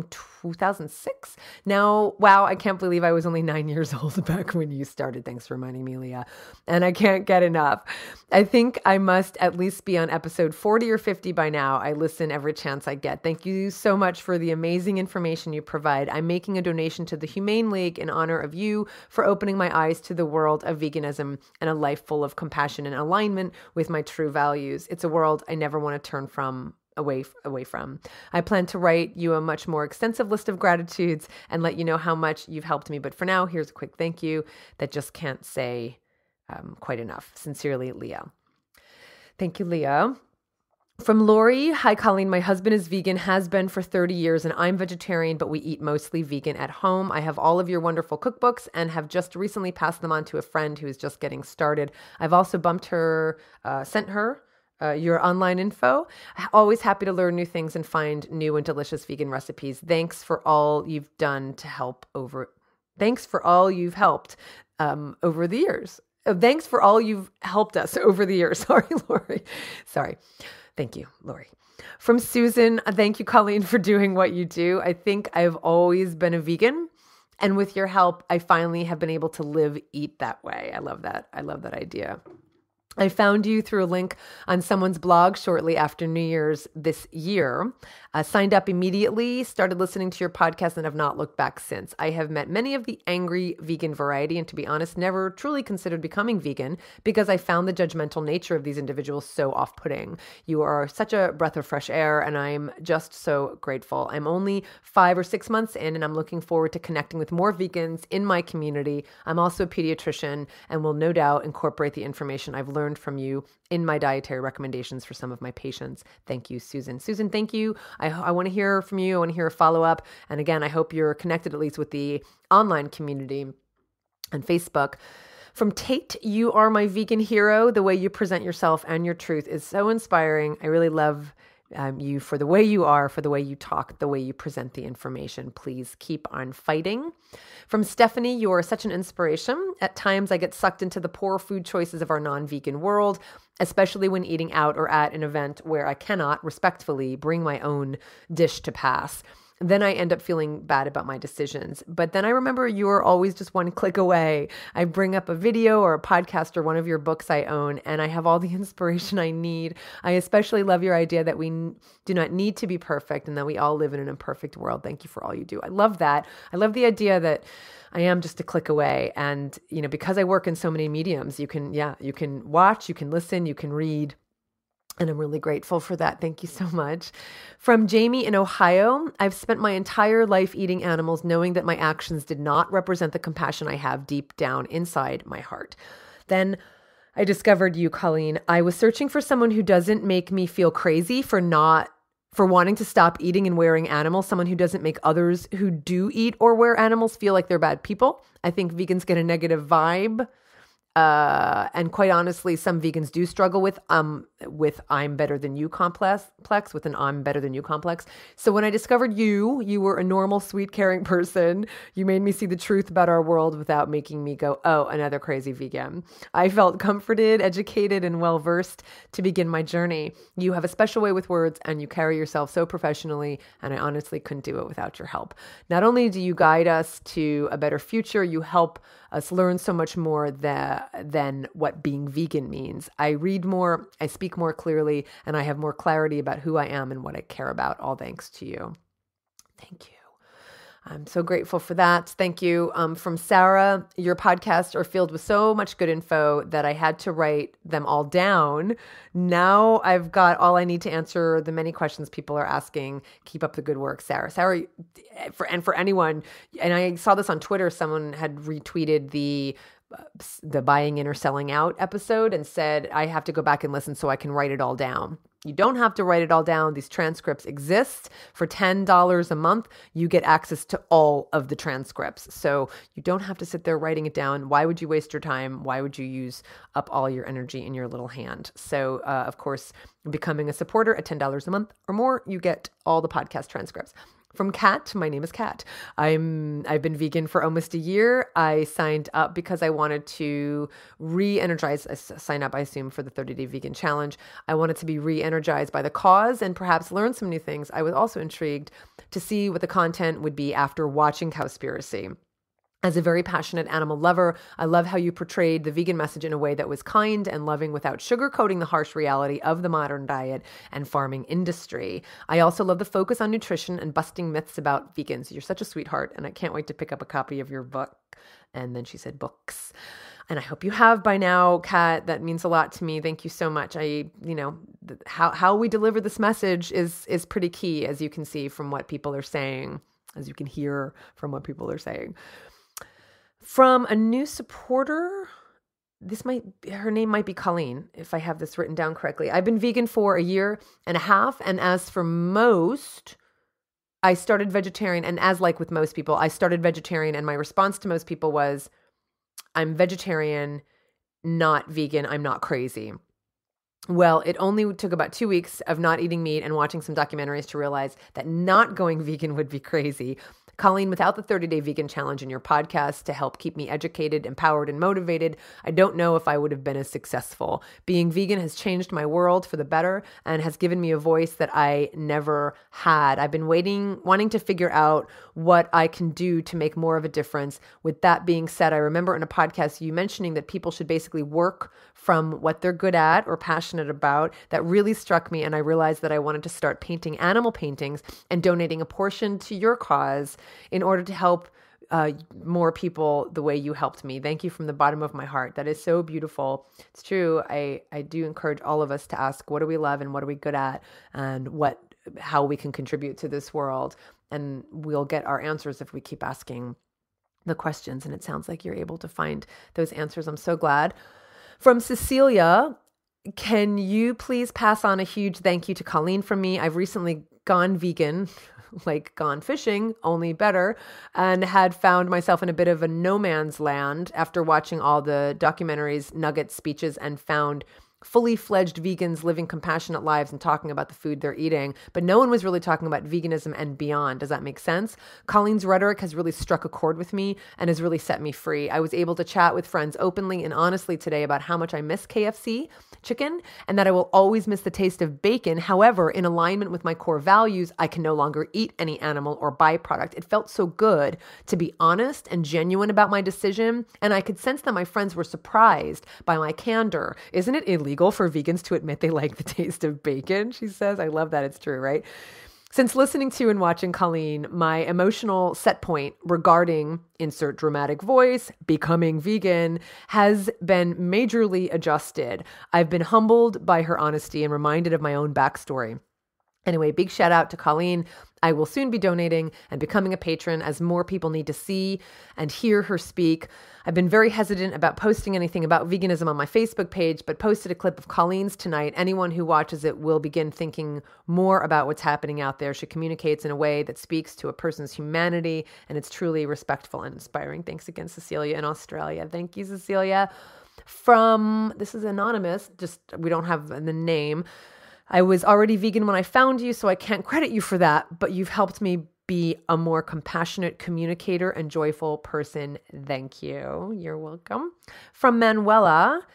2006. Now, wow, I can't believe I was only 9 years old back when you started. Thanks for reminding me, Leah. And I can't get enough. I think I must at least be on episode 40 or 50 by now. I listen every chance I get. Thank you so much for the amazing information you provide. I'm making a donation to the Humane League in honor of you for opening my eyes to the world of veganism and a life full of compassion and alignment with my true values. It's a world I never want to turn away from. I plan to write you a much more extensive list of gratitudes and let you know how much you've helped me. But for now, here's a quick thank you that just can't say quite enough. Sincerely, Leah. Thank you, Leah. From Lori, hi Colleen, my husband is vegan, has been for 30 years, and I'm vegetarian, but we eat mostly vegan at home. I have all of your wonderful cookbooks and have just recently passed them on to a friend who is just getting started. I've also sent her your online info. Always happy to learn new things and find new and delicious vegan recipes. Thanks for all you've helped over the years. Thanks for all you've helped us over the years. Sorry, Lori. Sorry. Thank you, Lori. From Susan, thank you, Colleen, for doing what you do. I think I've always been a vegan, and with your help, I finally have been able to eat that way. I love that. I love that idea. I found you through a link on someone's blog shortly after New Year's this year. Signed up immediately, started listening to your podcast, and have not looked back since. I have met many of the angry vegan variety, and to be honest, never truly considered becoming vegan because I found the judgmental nature of these individuals so off-putting. You are such a breath of fresh air, and I'm just so grateful. I'm only 5 or 6 months in, and I'm looking forward to connecting with more vegans in my community. I'm also a pediatrician and will no doubt incorporate the information I've learned from you in my dietary recommendations for some of my patients. Thank you, Susan. Susan, thank you. I want to hear from you. I want to hear a follow-up. And again, I hope you're connected at least with the online community on Facebook. From Tate, you are my vegan hero. The way you present yourself and your truth is so inspiring. I really love you for the way you are, for the way you talk, the way you present the information. Please keep on fighting. From Stephanie, you are such an inspiration. At times, I get sucked into the poor food choices of our non-vegan world, especially when eating out or at an event where I cannot respectfully bring my own dish to pass. Then I end up feeling bad about my decisions. But then I remember you are always just one click away. I bring up a video or a podcast or one of your books I own, and I have all the inspiration I need. I especially love your idea that we do not need to be perfect and that we all live in an imperfect world. Thank you for all you do. I love that. I love the idea that I am just a click away. And, because I work in so many mediums, you can watch, you can listen, you can read. And I'm really grateful for that. Thank you so much. From Jamie in Ohio, I've spent my entire life eating animals, knowing that my actions did not represent the compassion I have deep down inside my heart. Then I discovered you, Colleen. I was searching for someone who doesn't make me feel crazy for wanting to stop eating and wearing animals, someone who doesn't make others who do eat or wear animals feel like they're bad people. I think vegans get a negative vibe. And quite honestly, some vegans do struggle with I'm better than you complex, with an I'm better than you complex. So when I discovered you were a normal, sweet, caring person. You made me see the truth about our world without making me go, oh, another crazy vegan. I felt comforted, educated, and well-versed to begin my journey. You have a special way with words and you carry yourself so professionally, and I honestly couldn't do it without your help. Not only do you guide us to a better future, you help us learn so much more than what being vegan means. I read more, I speak more clearly, and I have more clarity about who I am and what I care about, all thanks to you. Thank you. I'm so grateful for that. Thank you. From Sarah, your podcasts are filled with so much good info that I had to write them all down. Now I've got all I need to answer the many questions people are asking. Keep up the good work, Sarah. Sarah, for anyone, and I saw this on Twitter, someone had retweeted the buying in or selling out episode and said, I have to go back and listen so I can write it all down. You don't have to write it all down. These transcripts exist for $10 a month. You get access to all of the transcripts. So you don't have to sit there writing it down. Why would you waste your time? Why would you use up all your energy in your little hand? So, of course, becoming a supporter at $10 a month or more, you get all the podcast transcripts. From Kat, my name is Kat. I've been vegan for almost a year. I signed up because I wanted to re-energize, sign up, I assume, for the 30-day vegan challenge. I wanted to be re-energized by the cause and perhaps learn some new things. I was also intrigued to see what the content would be after watching Cowspiracy. As a very passionate animal lover, I love how you portrayed the vegan message in a way that was kind and loving without sugarcoating the harsh reality of the modern diet and farming industry. I also love the focus on nutrition and busting myths about vegans. You're such a sweetheart, and I can't wait to pick up a copy of your book. And then she said books. And I hope you have by now, Kat. That means a lot to me. Thank you so much. How we deliver this message is pretty key, as you can see from what people are saying, as you can hear from what people are saying. From a new supporter, her name might be Colleen, if I have this written down correctly. I've been vegan for 1.5 years, and as for most, I started vegetarian, and as like with most people, I started vegetarian, and my response to most people was, I'm vegetarian, not vegan, I'm not crazy. Well, it only took about 2 weeks of not eating meat and watching some documentaries to realize that not going vegan would be crazy. Colleen, without the 30-day vegan challenge in your podcast to help keep me educated, empowered, and motivated, I don't know if I would have been as successful. Being vegan has changed my world for the better and has given me a voice that I never had. I've been wanting to figure out what I can do to make more of a difference. With that being said, I remember in a podcast you mentioning that people should basically work from what they're good at or passionate about. That really struck me, and I realized that I wanted to start painting animal paintings and donating a portion to your cause in order to help more people the way you helped me. Thank you from the bottom of my heart. That is so beautiful. It's true. I do encourage all of us to ask, what do we love and what are we good at, and how we can contribute to this world. And we'll get our answers if we keep asking the questions. And it sounds like you're able to find those answers. I'm so glad. From Cecilia, can you please pass on a huge thank you to Colleen from me? I've recently gone vegan, like gone fishing, only better, and had found myself in a bit of a no man's land after watching all the documentaries, nuggets, speeches, and found fully fledged vegans living compassionate lives and talking about the food they're eating, but no one was really talking about veganism and beyond. Does that make sense? Colleen's rhetoric has really struck a chord with me and has really set me free. I was able to chat with friends openly and honestly today about how much I miss KFC chicken and that I will always miss the taste of bacon. However, in alignment with my core values, I can no longer eat any animal or byproduct. It felt so good to be honest and genuine about my decision, and I could sense that my friends were surprised by my candor. Isn't it illegal for vegans to admit they like the taste of bacon? She says. I love that. It's true, right? Since listening to and watching Colleen, my emotional set point regarding insert dramatic voice, becoming vegan, has been majorly adjusted. I've been humbled by her honesty and reminded of my own backstory. Anyway, big shout out to Colleen. I will soon be donating and becoming a patron as more people need to see and hear her speak. I've been very hesitant about posting anything about veganism on my Facebook page, but posted a clip of Colleen's tonight. Anyone who watches it will begin thinking more about what's happening out there. She communicates in a way that speaks to a person's humanity, and it's truly respectful and inspiring. Thanks again, Cecilia in Australia. Thank you, Cecilia. This is anonymous, just we don't have the name. I was already vegan when I found you, so I can't credit you for that, but you've helped me be a more compassionate communicator and joyful person. Thank you. You're welcome. From Manuela,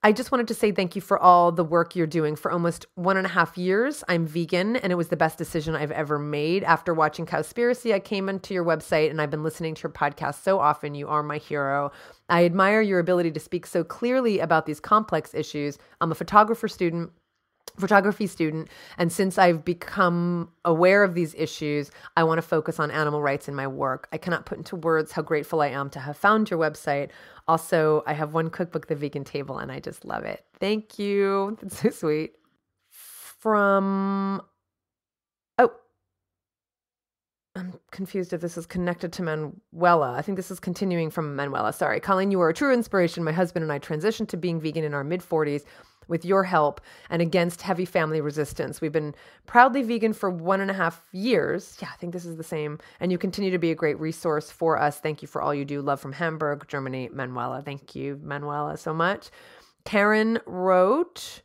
I just wanted to say thank you for all the work you're doing. For almost 1.5 years, I'm vegan, and it was the best decision I've ever made. After watching Cowspiracy, I came into your website, and I've been listening to your podcast so often. You are my hero. I admire your ability to speak so clearly about these complex issues. I'm a photography student, and since I've become aware of these issues, I want to focus on animal rights in my work. I cannot put into words how grateful I am to have found your website. Also, I have one cookbook, The Vegan Table, and I just love it. Thank you. That's so sweet. I'm confused if this is connected to Manuela. I think this is continuing from Manuela. Sorry. Colleen, you are a true inspiration. My husband and I transitioned to being vegan in our mid-40s with your help and against heavy family resistance. We've been proudly vegan for 1.5 years. Yeah, I think this is the same. And you continue to be a great resource for us. Thank you for all you do. Love from Hamburg, Germany, Manuela. Thank you, Manuela, so much. Karen wrote,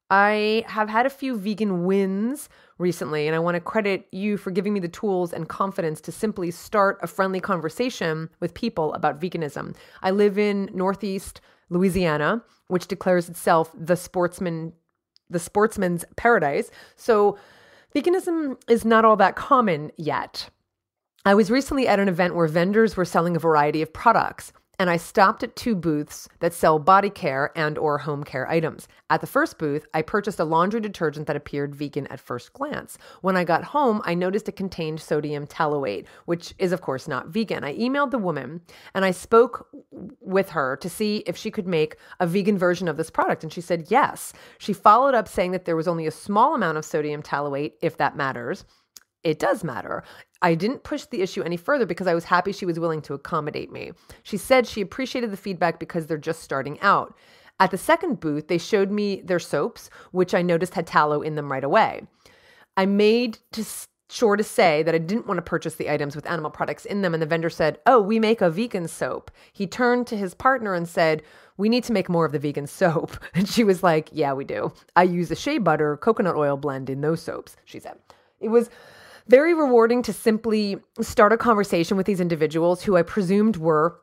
I have had a few vegan wins recently, and I want to credit you for giving me the tools and confidence to simply start a friendly conversation with people about veganism. I live in Northeast Louisiana, which declares itself the sportsman's paradise. So veganism is not all that common yet. I was recently at an event where vendors were selling a variety of products, and I stopped at 2 booths that sell body care and or home care items. At the first booth, I purchased a laundry detergent that appeared vegan at first glance. When I got home, I noticed it contained sodium tallowate, which is of course not vegan. I emailed the woman and I spoke with her to see if she could make a vegan version of this product, and she said yes. She followed up saying that there was only a small amount of sodium tallowate, if that matters. It does matter. I didn't push the issue any further because I was happy she was willing to accommodate me. She said she appreciated the feedback because they're just starting out. At the second booth, they showed me their soaps, which I noticed had tallow in them right away. I made sure to say that I didn't want to purchase the items with animal products in them, and the vendor said, "Oh, we make a vegan soap." He turned to his partner and said, "We need to make more of the vegan soap." And she was like, "Yeah, we do. I use a shea butter, coconut oil blend in those soaps," she said. It was very rewarding to simply start a conversation with these individuals who I presumed were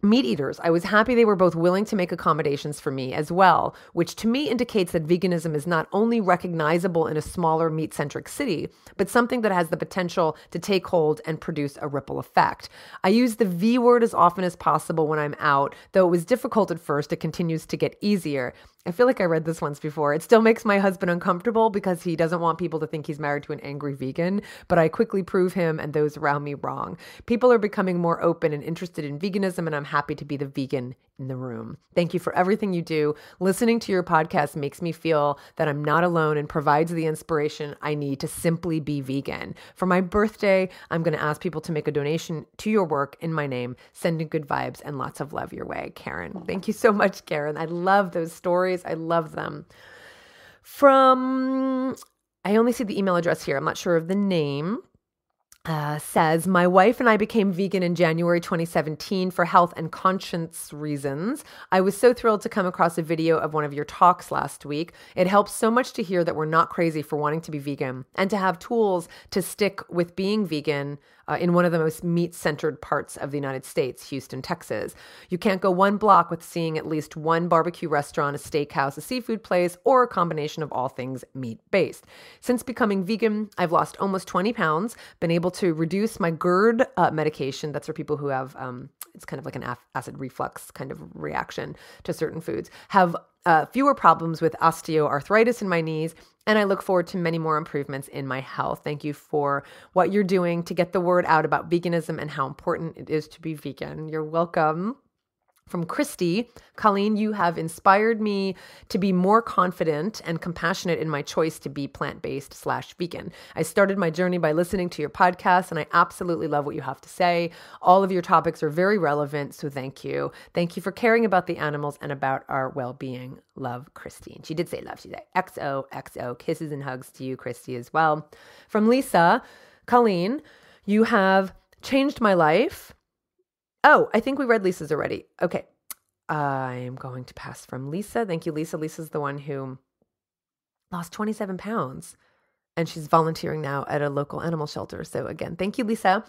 meat eaters. I was happy they were both willing to make accommodations for me as well, which to me indicates that veganism is not only recognizable in a smaller meat-centric city, but something that has the potential to take hold and produce a ripple effect. I use the V word as often as possible when I'm out, though it was difficult at first. It continues to get easier. I feel like I read this once before. It still makes my husband uncomfortable because he doesn't want people to think he's married to an angry vegan, but I quickly prove him and those around me wrong. People are becoming more open and interested in veganism, and I'm happy to be the vegan in the room. Thank you for everything you do. Listening to your podcast makes me feel that I'm not alone and provides the inspiration I need to simply be vegan. For my birthday, I'm going to ask people to make a donation to your work in my name, sending good vibes and lots of love your way, Karen. Thank you so much, Karen. I love those stories. I love them. I only see the email address here. I'm not sure of the name. Says, my wife and I became vegan in January 2017 for health and conscience reasons. I was so thrilled to come across a video of one of your talks last week. It helps so much to hear that we're not crazy for wanting to be vegan and to have tools to stick with being vegan in one of the most meat-centered parts of the United States, Houston, Texas. You can't go one block with seeing at least one barbecue restaurant, a steakhouse, a seafood place, or a combination of all things meat-based. Since becoming vegan, I've lost almost 20 pounds, been able to reduce my GERD medication. That's for people who have, it's kind of like an acid reflux kind of reaction to certain foods, have fewer problems with osteoarthritis in my knees, and I look forward to many more improvements in my health. Thank you for what you're doing to get the word out about veganism and how important it is to be vegan. You're welcome. From Christy, Colleen, you have inspired me to be more confident and compassionate in my choice to be plant-based/vegan. I started my journey by listening to your podcast, and I absolutely love what you have to say. All of your topics are very relevant, so thank you. Thank you for caring about the animals and about our well-being. Love, Christine. She did say love. She said XOXO. Kisses and hugs to you, Christy, as well. From Lisa, Colleen, you have changed my life. Oh, I think we read Lisa's already. Okay. I am going to pass from Lisa. Thank you, Lisa. Lisa's the one who lost 27 pounds, and she's volunteering now at a local animal shelter. So again, thank you, Lisa.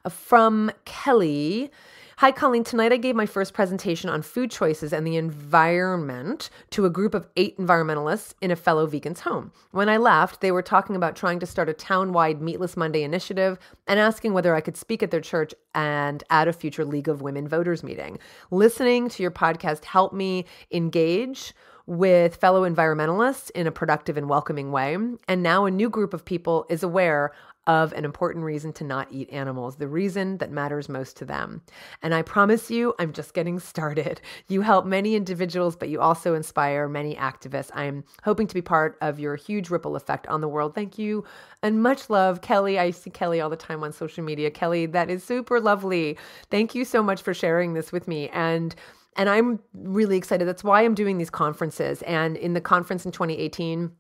From Kelly. Hi, Colleen. Tonight I gave my first presentation on food choices and the environment to a group of 8 environmentalists in a fellow vegan's home. When I left, they were talking about trying to start a town-wide Meatless Monday initiative and asking whether I could speak at their church and at a future League of Women Voters meeting. Listening to your podcast helped me engage with fellow environmentalists in a productive and welcoming way. And now a new group of people is aware of an important reason to not eat animals, the reason that matters most to them. And I promise you, I'm just getting started. You help many individuals, but you also inspire many activists. I'm hoping to be part of your huge ripple effect on the world. Thank you and much love, Kelly. I see Kelly all the time on social media. Kelly, that is super lovely. Thank you so much for sharing this with me. And I'm really excited. That's why I'm doing these conferences. And in the conference in 2018,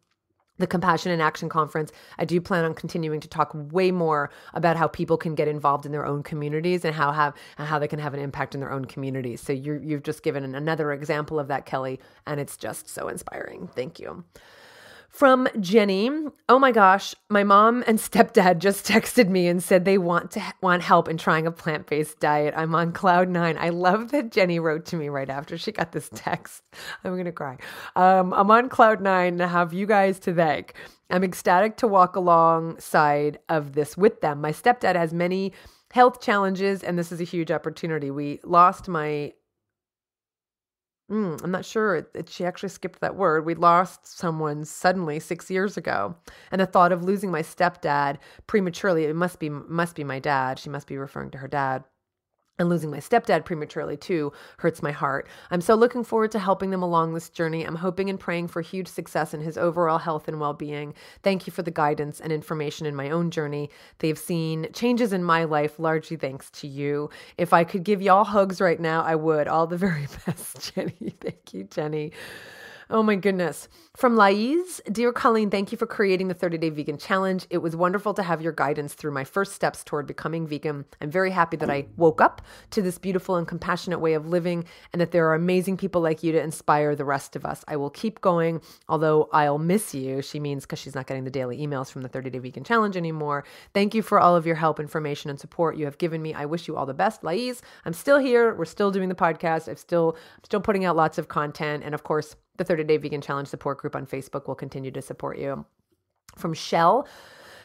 the Compassion in Action Conference, I do plan on continuing to talk way more about how people can get involved in their own communities and how they can have an impact in their own communities. So you've just given another example of that, Kelly, and it's just so inspiring. Thank you. From Jenny, oh my gosh, my mom and stepdad just texted me and said they want help in trying a plant-based diet. I'm on cloud nine. I love that Jenny wrote to me right after she got this text. I'm going to cry. I'm on cloud nine and have you guys to thank. I'm ecstatic to walk alongside of this with them. My stepdad has many health challenges, and this is a huge opportunity. We lost I'm not sure she actually skipped that word. We lost someone suddenly 6 years ago. And the thought of losing my stepdad prematurely, it must be my dad. She must be referring to her dad. And losing my stepdad prematurely too hurts my heart. I'm so looking forward to helping them along this journey. I'm hoping and praying for huge success in his overall health and well-being. Thank you for the guidance and information in my own journey. They've seen changes in my life, largely thanks to you. If I could give y'all hugs right now, I would. All the very best, Jenny. Thank you, Jenny. Oh my goodness. From Laiz, dear Colleen, thank you for creating the 30-Day Vegan Challenge. It was wonderful to have your guidance through my first steps toward becoming vegan. I'm very happy that I woke up to this beautiful and compassionate way of living and that there are amazing people like you to inspire the rest of us. I will keep going, although I'll miss you. She means because she's not getting the daily emails from the 30-Day Vegan Challenge anymore. Thank you for all of your help, information, and support you have given me. I wish you all the best, Laiz. I'm still here. We're still doing the podcast. I'm still putting out lots of content. And of course, the 30-Day Vegan Challenge support group on Facebook will continue to support you. From Shell,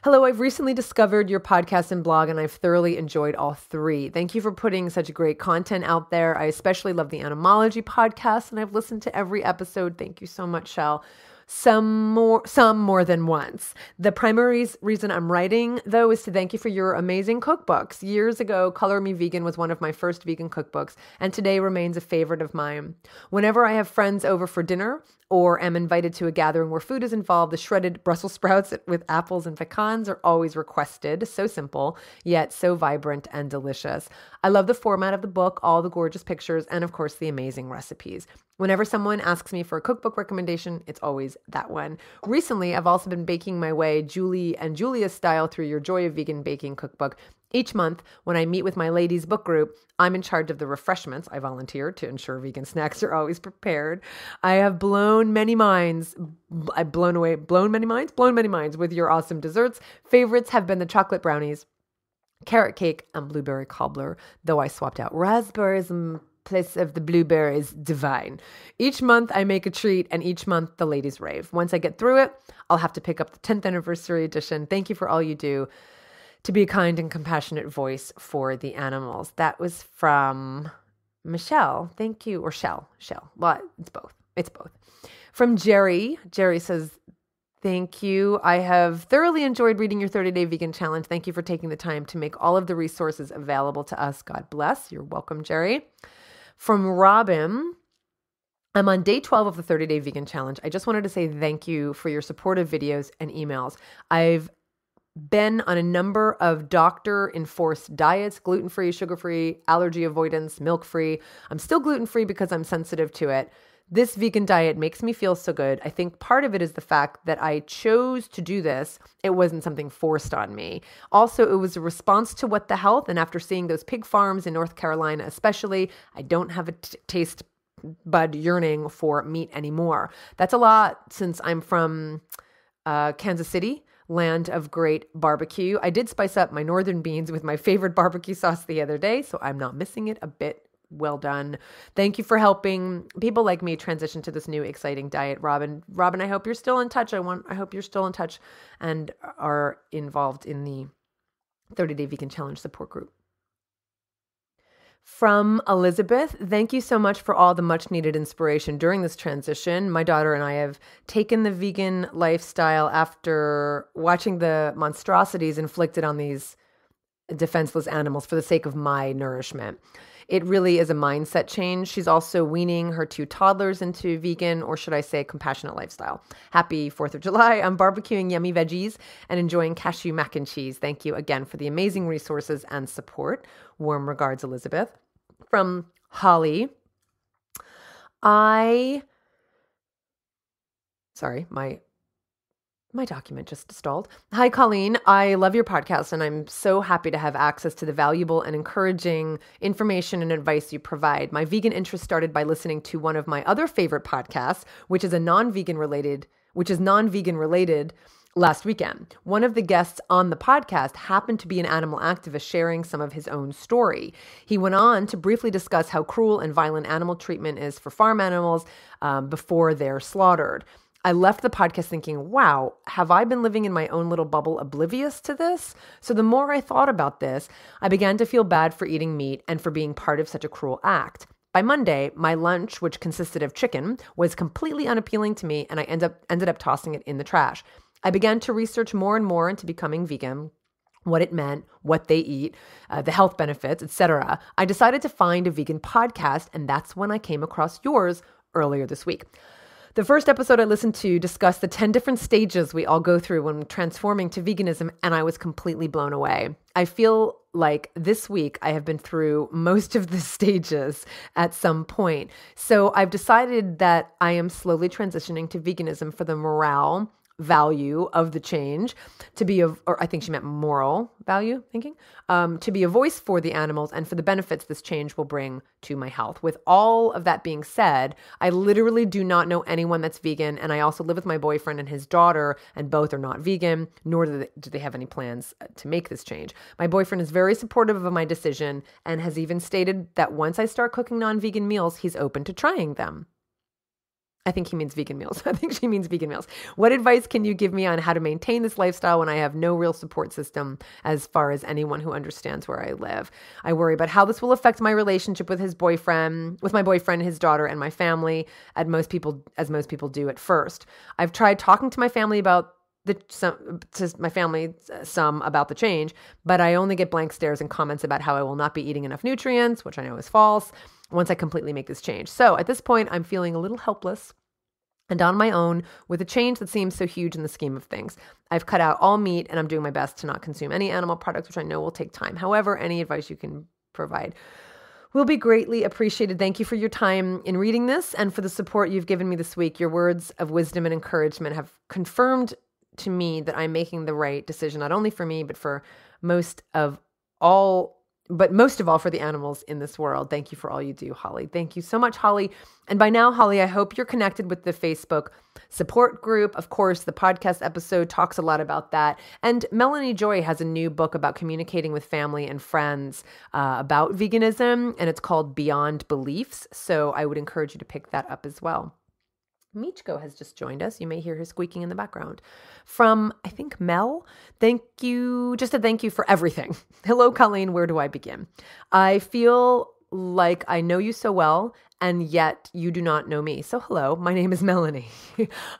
hello, I've recently discovered your podcast and blog, and I've thoroughly enjoyed all three. Thank you for putting such great content out there. I especially love the Animology podcast, and I've listened to every episode. Thank you so much, Shell. Some more than once. The primary reason I'm writing, though, is to thank you for your amazing cookbooks. Years ago, Color Me Vegan was one of my first vegan cookbooks, and today remains a favorite of mine. Whenever I have friends over for dinner or am invited to a gathering where food is involved, the shredded Brussels sprouts with apples and pecans are always requested. So simple, yet so vibrant and delicious. I love the format of the book, all the gorgeous pictures, and of course, the amazing recipes. Whenever someone asks me for a cookbook recommendation, it's always that one. Recently, I've also been baking my way Julie and Julia style through your Joy of Vegan Baking cookbook. Each month, when I meet with my ladies book group, I'm in charge of the refreshments. I volunteer to ensure vegan snacks are always prepared. I have blown many minds with your awesome desserts. Favorites have been the chocolate brownies, carrot cake, and blueberry cobbler, though I swapped out raspberries in place of the blueberries. Divine. Each month I make a treat, and each month the ladies rave. Once I get through it, I'll have to pick up the 10th anniversary edition. Thank you for all you do to be a kind and compassionate voice for the animals. That was from Michelle. Thank you. Or Shell. Well, it's both. From Jerry. Jerry says, thank you. I have thoroughly enjoyed reading your 30-Day Vegan Challenge. Thank you for taking the time to make all of the resources available to us. God bless. You're welcome, Jerry. From Robin, I'm on day 12 of the 30-Day Vegan Challenge. I just wanted to say thank you for your supportive videos and emails. I've been on a number of doctor-enforced diets, gluten-free, sugar-free, allergy avoidance, milk-free. I'm still gluten-free because I'm sensitive to it. This vegan diet makes me feel so good. I think part of it is the fact that I chose to do this. It wasn't something forced on me. Also, it was a response to What the Health. And after seeing those pig farms in North Carolina especially, I don't have a taste bud yearning for meat anymore. That's a lot since I'm from Kansas City, land of great barbecue. I did spice up my northern beans with my favorite barbecue sauce the other day, so I'm not missing it a bit. Well done. Thank you for helping people like me transition to this new exciting diet, Robin. Robin, I hope you're still in touch. I hope you're still in touch and are involved in the 30-Day Vegan Challenge support group. From Elizabeth, thank you so much for all the much needed inspiration during this transition. My daughter and I have taken the vegan lifestyle after watching the monstrosities inflicted on these defenseless animals for the sake of my nourishment. It really is a mindset change. She's also weaning her 2 toddlers into vegan, or should I say compassionate lifestyle. Happy 4th of July. I'm barbecuing yummy veggies and enjoying cashew mac and cheese. Thank you again for the amazing resources and support. Warm regards, Elizabeth. From Holly, my My document just stalled. Hi, Colleen. I love your podcast, and I'm so happy to have access to the valuable and encouraging information and advice you provide. My vegan interest started by listening to one of my other favorite podcasts, which is non-vegan related last weekend. One of the guests on the podcast happened to be an animal activist sharing some of his own story. He went on to briefly discuss how cruel and violent animal treatment is for farm animals before they're slaughtered. I left the podcast thinking, wow, have I been living in my own little bubble oblivious to this? So the more I thought about this, I began to feel bad for eating meat and for being part of such a cruel act. By Monday, my lunch, which consisted of chicken, was completely unappealing to me, and I ended up tossing it in the trash. I began to research more and more into becoming vegan, what it meant, what they eat, the health benefits, etc. I decided to find a vegan podcast, and that's when I came across yours earlier this week. The first episode I listened to discussed the 10 different stages we all go through when transforming to veganism, and I was completely blown away. I feel like this week I have been through most of the stages at some point. So I've decided that I am slowly transitioning to veganism for the morale value of the change, or I think she meant moral value thinking, to be a voice for the animals and for the benefits this change will bring to my health. With all of that being said, I literally do not know anyone that's vegan, and I also live with my boyfriend and his daughter, and both are not vegan, nor do they have any plans to make this change. My boyfriend is very supportive of my decision and has even stated that once I start cooking non-vegan meals, he's open to trying them. I think he means vegan meals. I think she means vegan meals. What advice can you give me on how to maintain this lifestyle when I have no real support system as far as anyone who understands where I live? I worry about how this will affect my relationship with my boyfriend, his daughter, and my family, as most people do at first. I've tried talking to my family about some about the change, but I only get blank stares and comments about how I will not be eating enough nutrients, which I know is false, once I completely make this change. So at this point, I'm feeling a little helpless and on my own with a change that seems so huge in the scheme of things. I've cut out all meat and I'm doing my best to not consume any animal products, which I know will take time. However, any advice you can provide will be greatly appreciated. Thank you for your time in reading this and for the support you've given me this week. Your words of wisdom and encouragement have confirmed to me that I'm making the right decision, not only for me, but most of all for the animals in this world. Thank you for all you do, Holly. Thank you so much, Holly. And by now, Holly, I hope you're connected with the Facebook support group. Of course, the podcast episode talks a lot about that. And Melanie Joy has a new book about communicating with family and friends about veganism, and it's called Beyond Beliefs. So I would encourage you to pick that up as well. Michko has just joined us. You may hear her squeaking in the background. From, I think, Mel, thank you for everything. Hello, Colleen. Where do I begin? I feel like I know you so well, and yet you do not know me. So hello, my name is Melanie.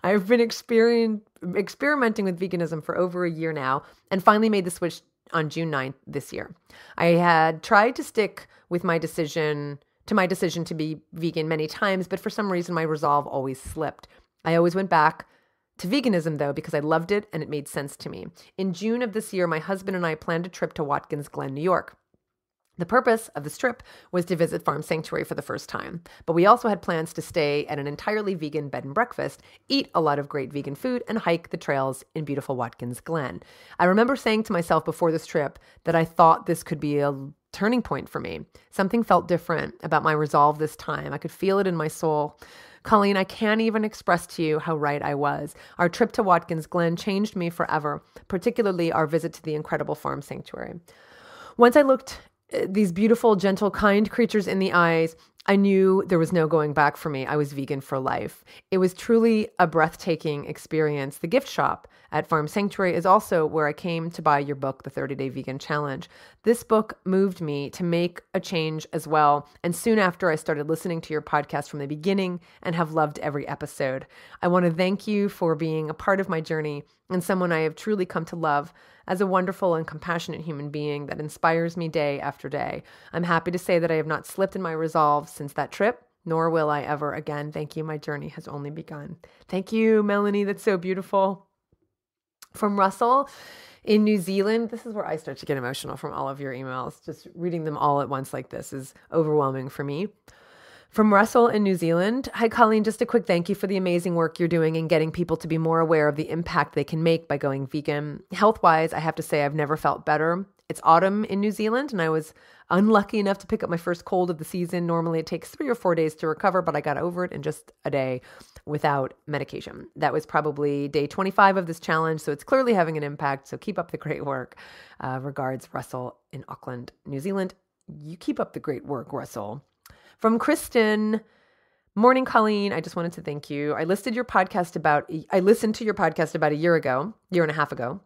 I've been experimenting with veganism for over a year now, and finally made the switch on June 9th this year. I had tried to stick with my decision to be vegan many times, but for some reason my resolve always slipped. I always went back to veganism though, because I loved it and it made sense to me. In June of this year, my husband and I planned a trip to Watkins Glen, New York. The purpose of this trip was to visit Farm Sanctuary for the first time, but we also had plans to stay at an entirely vegan bed and breakfast, eat a lot of great vegan food, and hike the trails in beautiful Watkins Glen. I remember saying to myself before this trip that I thought this could be a turning point for me. Something felt different about my resolve this time. I could feel it in my soul. Colleen, I can't even express to you how right I was. Our trip to Watkins Glen changed me forever, particularly our visit to the incredible Farm Sanctuary. Once I looked these beautiful, gentle, kind creatures in the eyes, I knew there was no going back for me. I was vegan for life. It was truly a breathtaking experience. The gift shop at Farm Sanctuary is also where I came to buy your book, The 30-Day Vegan Challenge. This book moved me to make a change as well. And soon after, I started listening to your podcast from the beginning and have loved every episode. I want to thank you for being a part of my journey and someone I have truly come to love as a wonderful and compassionate human being that inspires me day after day. I'm happy to say that I have not slipped in my resolve since that trip, nor will I ever again. Thank you. My journey has only begun. Thank you, Melanie. That's so beautiful. From Russell in New Zealand. This is where I start to get emotional from all of your emails. Just reading them all at once like this is overwhelming for me. From Russell in New Zealand. Hi, Colleen. Just a quick thank you for the amazing work you're doing in getting people to be more aware of the impact they can make by going vegan. Health-wise, I have to say I've never felt better. It's autumn in New Zealand, and I was unlucky enough to pick up my first cold of the season. Normally it takes 3 or 4 days to recover, but I got over it in just a day without medication. That was probably day 25 of this challenge, so it's clearly having an impact. So keep up the great work. Regards, Russell in Auckland, New Zealand. You keep up the great work, Russell. From Kristen, morning, Colleen. I just wanted to thank you. I listened to your podcast about a year and a half ago.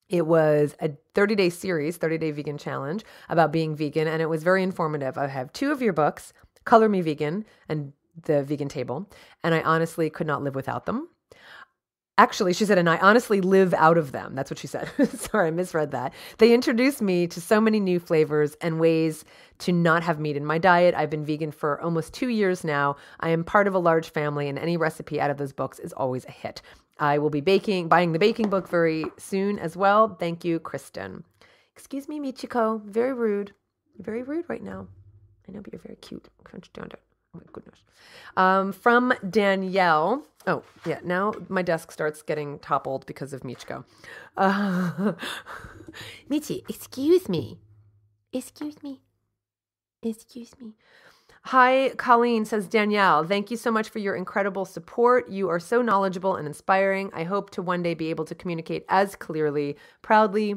It was a 30-day series, 30-day vegan challenge about being vegan, and it was very informative. I have 2 of your books, Color Me Vegan and The Vegan Table, and I honestly could not live without them. Actually, she said, and I honestly live out of them. That's what she said. Sorry, I misread that. They introduced me to so many new flavors and ways to not have meat in my diet. I've been vegan for almost 2 years now. I am part of a large family, and any recipe out of those books is always a hit. I will be buying the baking book very soon as well. Thank you, Kristen. Excuse me, Michiko. Very rude. You're very rude right now. I know, but you're very cute. Crunch down it. Oh my goodness. From Danielle. Oh, yeah. Now my desk starts getting toppled because of Michiko. Michi, excuse me. Excuse me. Hi, Colleen, says Danielle. Thank you so much for your incredible support. You are so knowledgeable and inspiring. I hope to one day be able to communicate as clearly, proudly,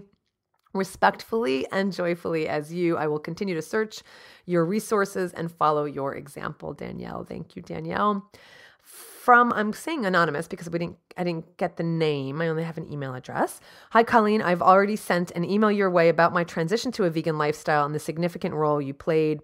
respectfully, and joyfully as you. I will continue to search your resources and follow your example, Danielle. Thank you, Danielle. I'm saying anonymous because I didn't get the name. I only have an email address. Hi, Colleen. I've already sent an email your way about my transition to a vegan lifestyle and the significant role you play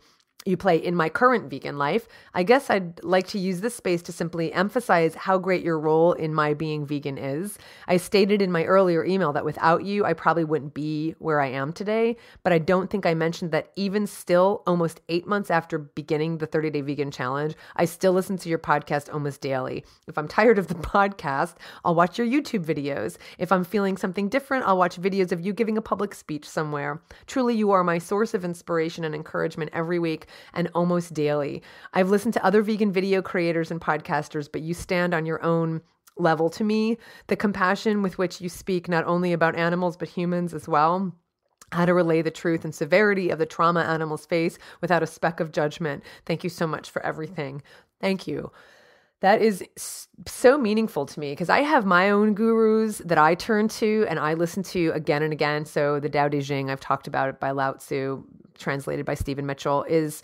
in my current vegan life. I guess I'd like to use this space to simply emphasize how great your role in my being vegan is. I stated in my earlier email that without you, I probably wouldn't be where I am today, but I don't think I mentioned that even still, almost 8 months after beginning the 30-day vegan challenge, I still listen to your podcast almost daily. If I'm tired of the podcast, I'll watch your YouTube videos. If I'm feeling something different, I'll watch videos of you giving a public speech somewhere. Truly, you are my source of inspiration and encouragement every week and almost daily. I've listened to other vegan video creators and podcasters, but you stand on your own level to me. The compassion with which you speak not only about animals, but humans as well. How to relay the truth and severity of the trauma animals face without a speck of judgment. Thank you so much for everything. Thank you. That is so meaningful to me because I have my own gurus that I turn to and I listen to again and again. So the Tao Te Ching, I've talked about it by Lao Tzu, translated by Stephen Mitchell, is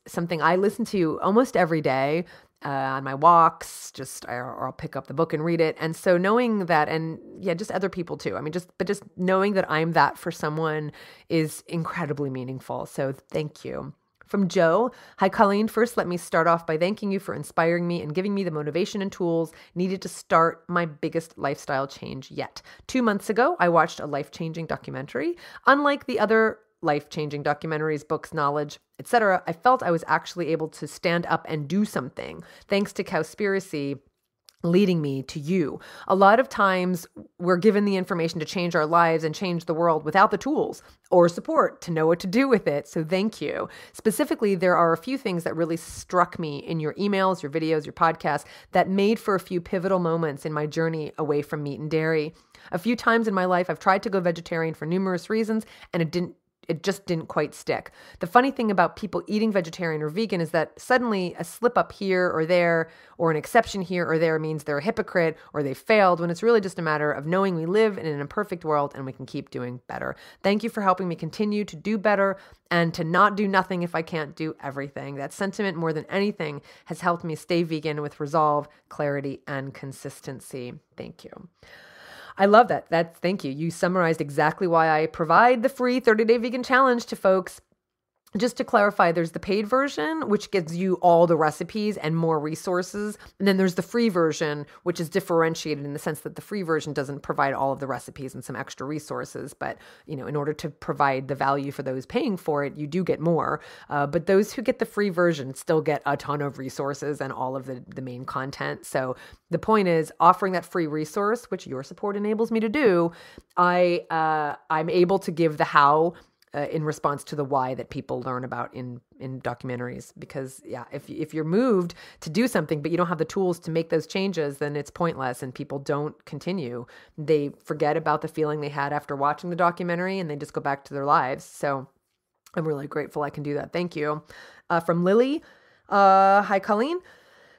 something I listen to almost every day on my walks, or I'll pick up the book and read it. And so knowing that, and yeah, just other people too. I mean, just knowing that I'm that for someone is incredibly meaningful. So thank you. From Joe, hi, Colleen. First, let me start off by thanking you for inspiring me and giving me the motivation and tools needed to start my biggest lifestyle change yet. 2 months ago, I watched a life-changing documentary. Unlike the other life-changing documentaries, books, knowledge, etc., I felt I was actually able to stand up and do something, thanks to Cowspiracy leading me to you. A lot of times we're given the information to change our lives and change the world without the tools or support to know what to do with it. So thank you. Specifically, there are a few things that really struck me in your emails, your videos, your podcasts that made for a few pivotal moments in my journey away from meat and dairy. A few times in my life, I've tried to go vegetarian for numerous reasons, and it just didn't quite stick. The funny thing about people eating vegetarian or vegan is that suddenly a slip up here or there, or an exception here or there means they're a hypocrite or they failed, when it's really just a matter of knowing we live in an imperfect world and we can keep doing better. Thank you for helping me continue to do better and to not do nothing if I can't do everything. That sentiment, more than anything, has helped me stay vegan with resolve, clarity, and consistency. Thank you. I love that. Thank you. You summarized exactly why I provide the free 30-day vegan challenge to folks. Just to clarify, there's the paid version, which gives you all the recipes and more resources. And then there's the free version, which is differentiated in the sense that the free version doesn't provide all of the recipes and some extra resources. But, in order to provide the value for those paying for it, you do get more. But those who get the free version still get a ton of resources and all of the main content. So the point is offering that free resource, which your support enables me to do, I'm able to give the how in response to the why that people learn about in documentaries. Because if you're moved to do something, but you don't have the tools to make those changes, then it's pointless and people don't continue. They forget about the feeling they had after watching the documentary and they just go back to their lives. So I'm really grateful I can do that. Thank you. From Lily. Hi, Colleen.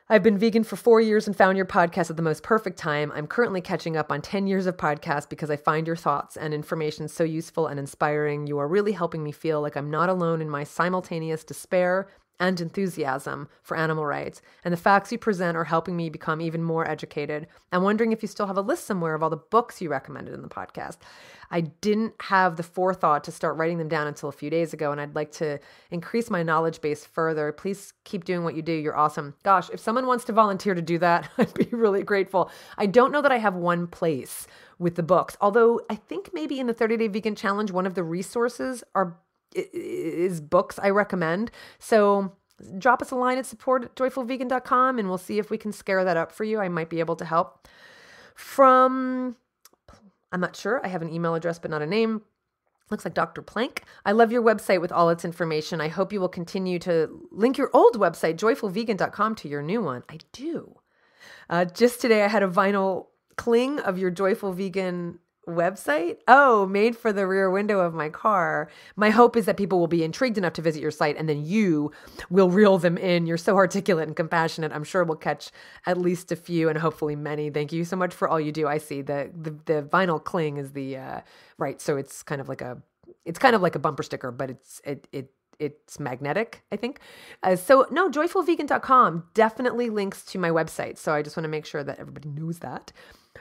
I've been vegan for 4 years and found your podcast at the most perfect time. I'm currently catching up on 10 years of podcasts because I find your thoughts and information so useful and inspiring. You are really helping me feel like I'm not alone in my simultaneous despair and enthusiasm for animal rights. And the facts you present are helping me become even more educated. I'm wondering if you still have a list somewhere of all the books you recommended in the podcast. I didn't have the forethought to start writing them down until a few days ago, and I'd like to increase my knowledge base further. Please keep doing what you do. You're awesome. Gosh, if someone wants to volunteer to do that, I'd be really grateful. I don't know that I have one place with the books, although I think maybe in the 30-Day Vegan Challenge, one of the resources is books I recommend. So drop us a line at support@joyfulvegan.com and we'll see if we can scare that up for you. I might be able to help. I'm not sure. I have an email address, but not a name. Looks like Dr. Plank. I love your website with all its information. I hope you will continue to link your old website, joyfulvegan.com, to your new one. I do. Just today, I had a vinyl cling of your Joyful Vegan website. Oh, made for the rear window of my car. My hope is that people will be intrigued enough to visit your site and then you will reel them in. You're so articulate and compassionate. I'm sure we'll catch at least a few and hopefully many. Thank you so much for all you do. I see the vinyl cling is the right. So it's kind of like a bumper sticker, but it's magnetic, I think. So no, joyfulvegan.com definitely links to my website. So I just want to make sure that everybody knows that.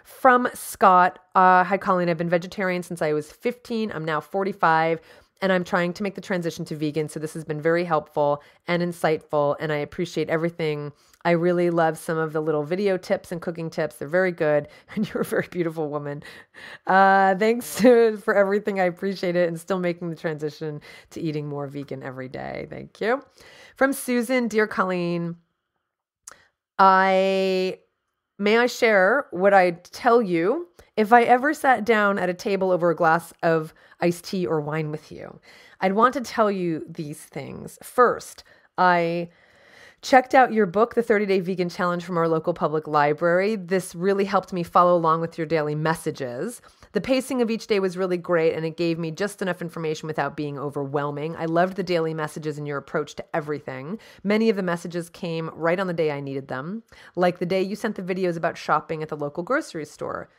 From Scott, hi Colleen, I've been vegetarian since I was 15. I'm now 45 and I'm trying to make the transition to vegan. So this has been very helpful and insightful and I appreciate everything. I really love some of the little video tips and cooking tips. They're very good and you're a very beautiful woman. Thanks for everything. I appreciate it and still making the transition to eating more vegan every day. Thank you. From Susan, dear Colleen, may I share what I'd tell you if I ever sat down at a table over a glass of iced tea or wine with you? I'd want to tell you these things. First, I checked out your book, The 30-Day Vegan Challenge, from our local public library. This really helped me follow along with your daily messages. The pacing of each day was really great, and it gave me just enough information without being overwhelming. I loved the daily messages and your approach to everything. Many of the messages came right on the day I needed them, like the day you sent the videos about shopping at the local grocery store.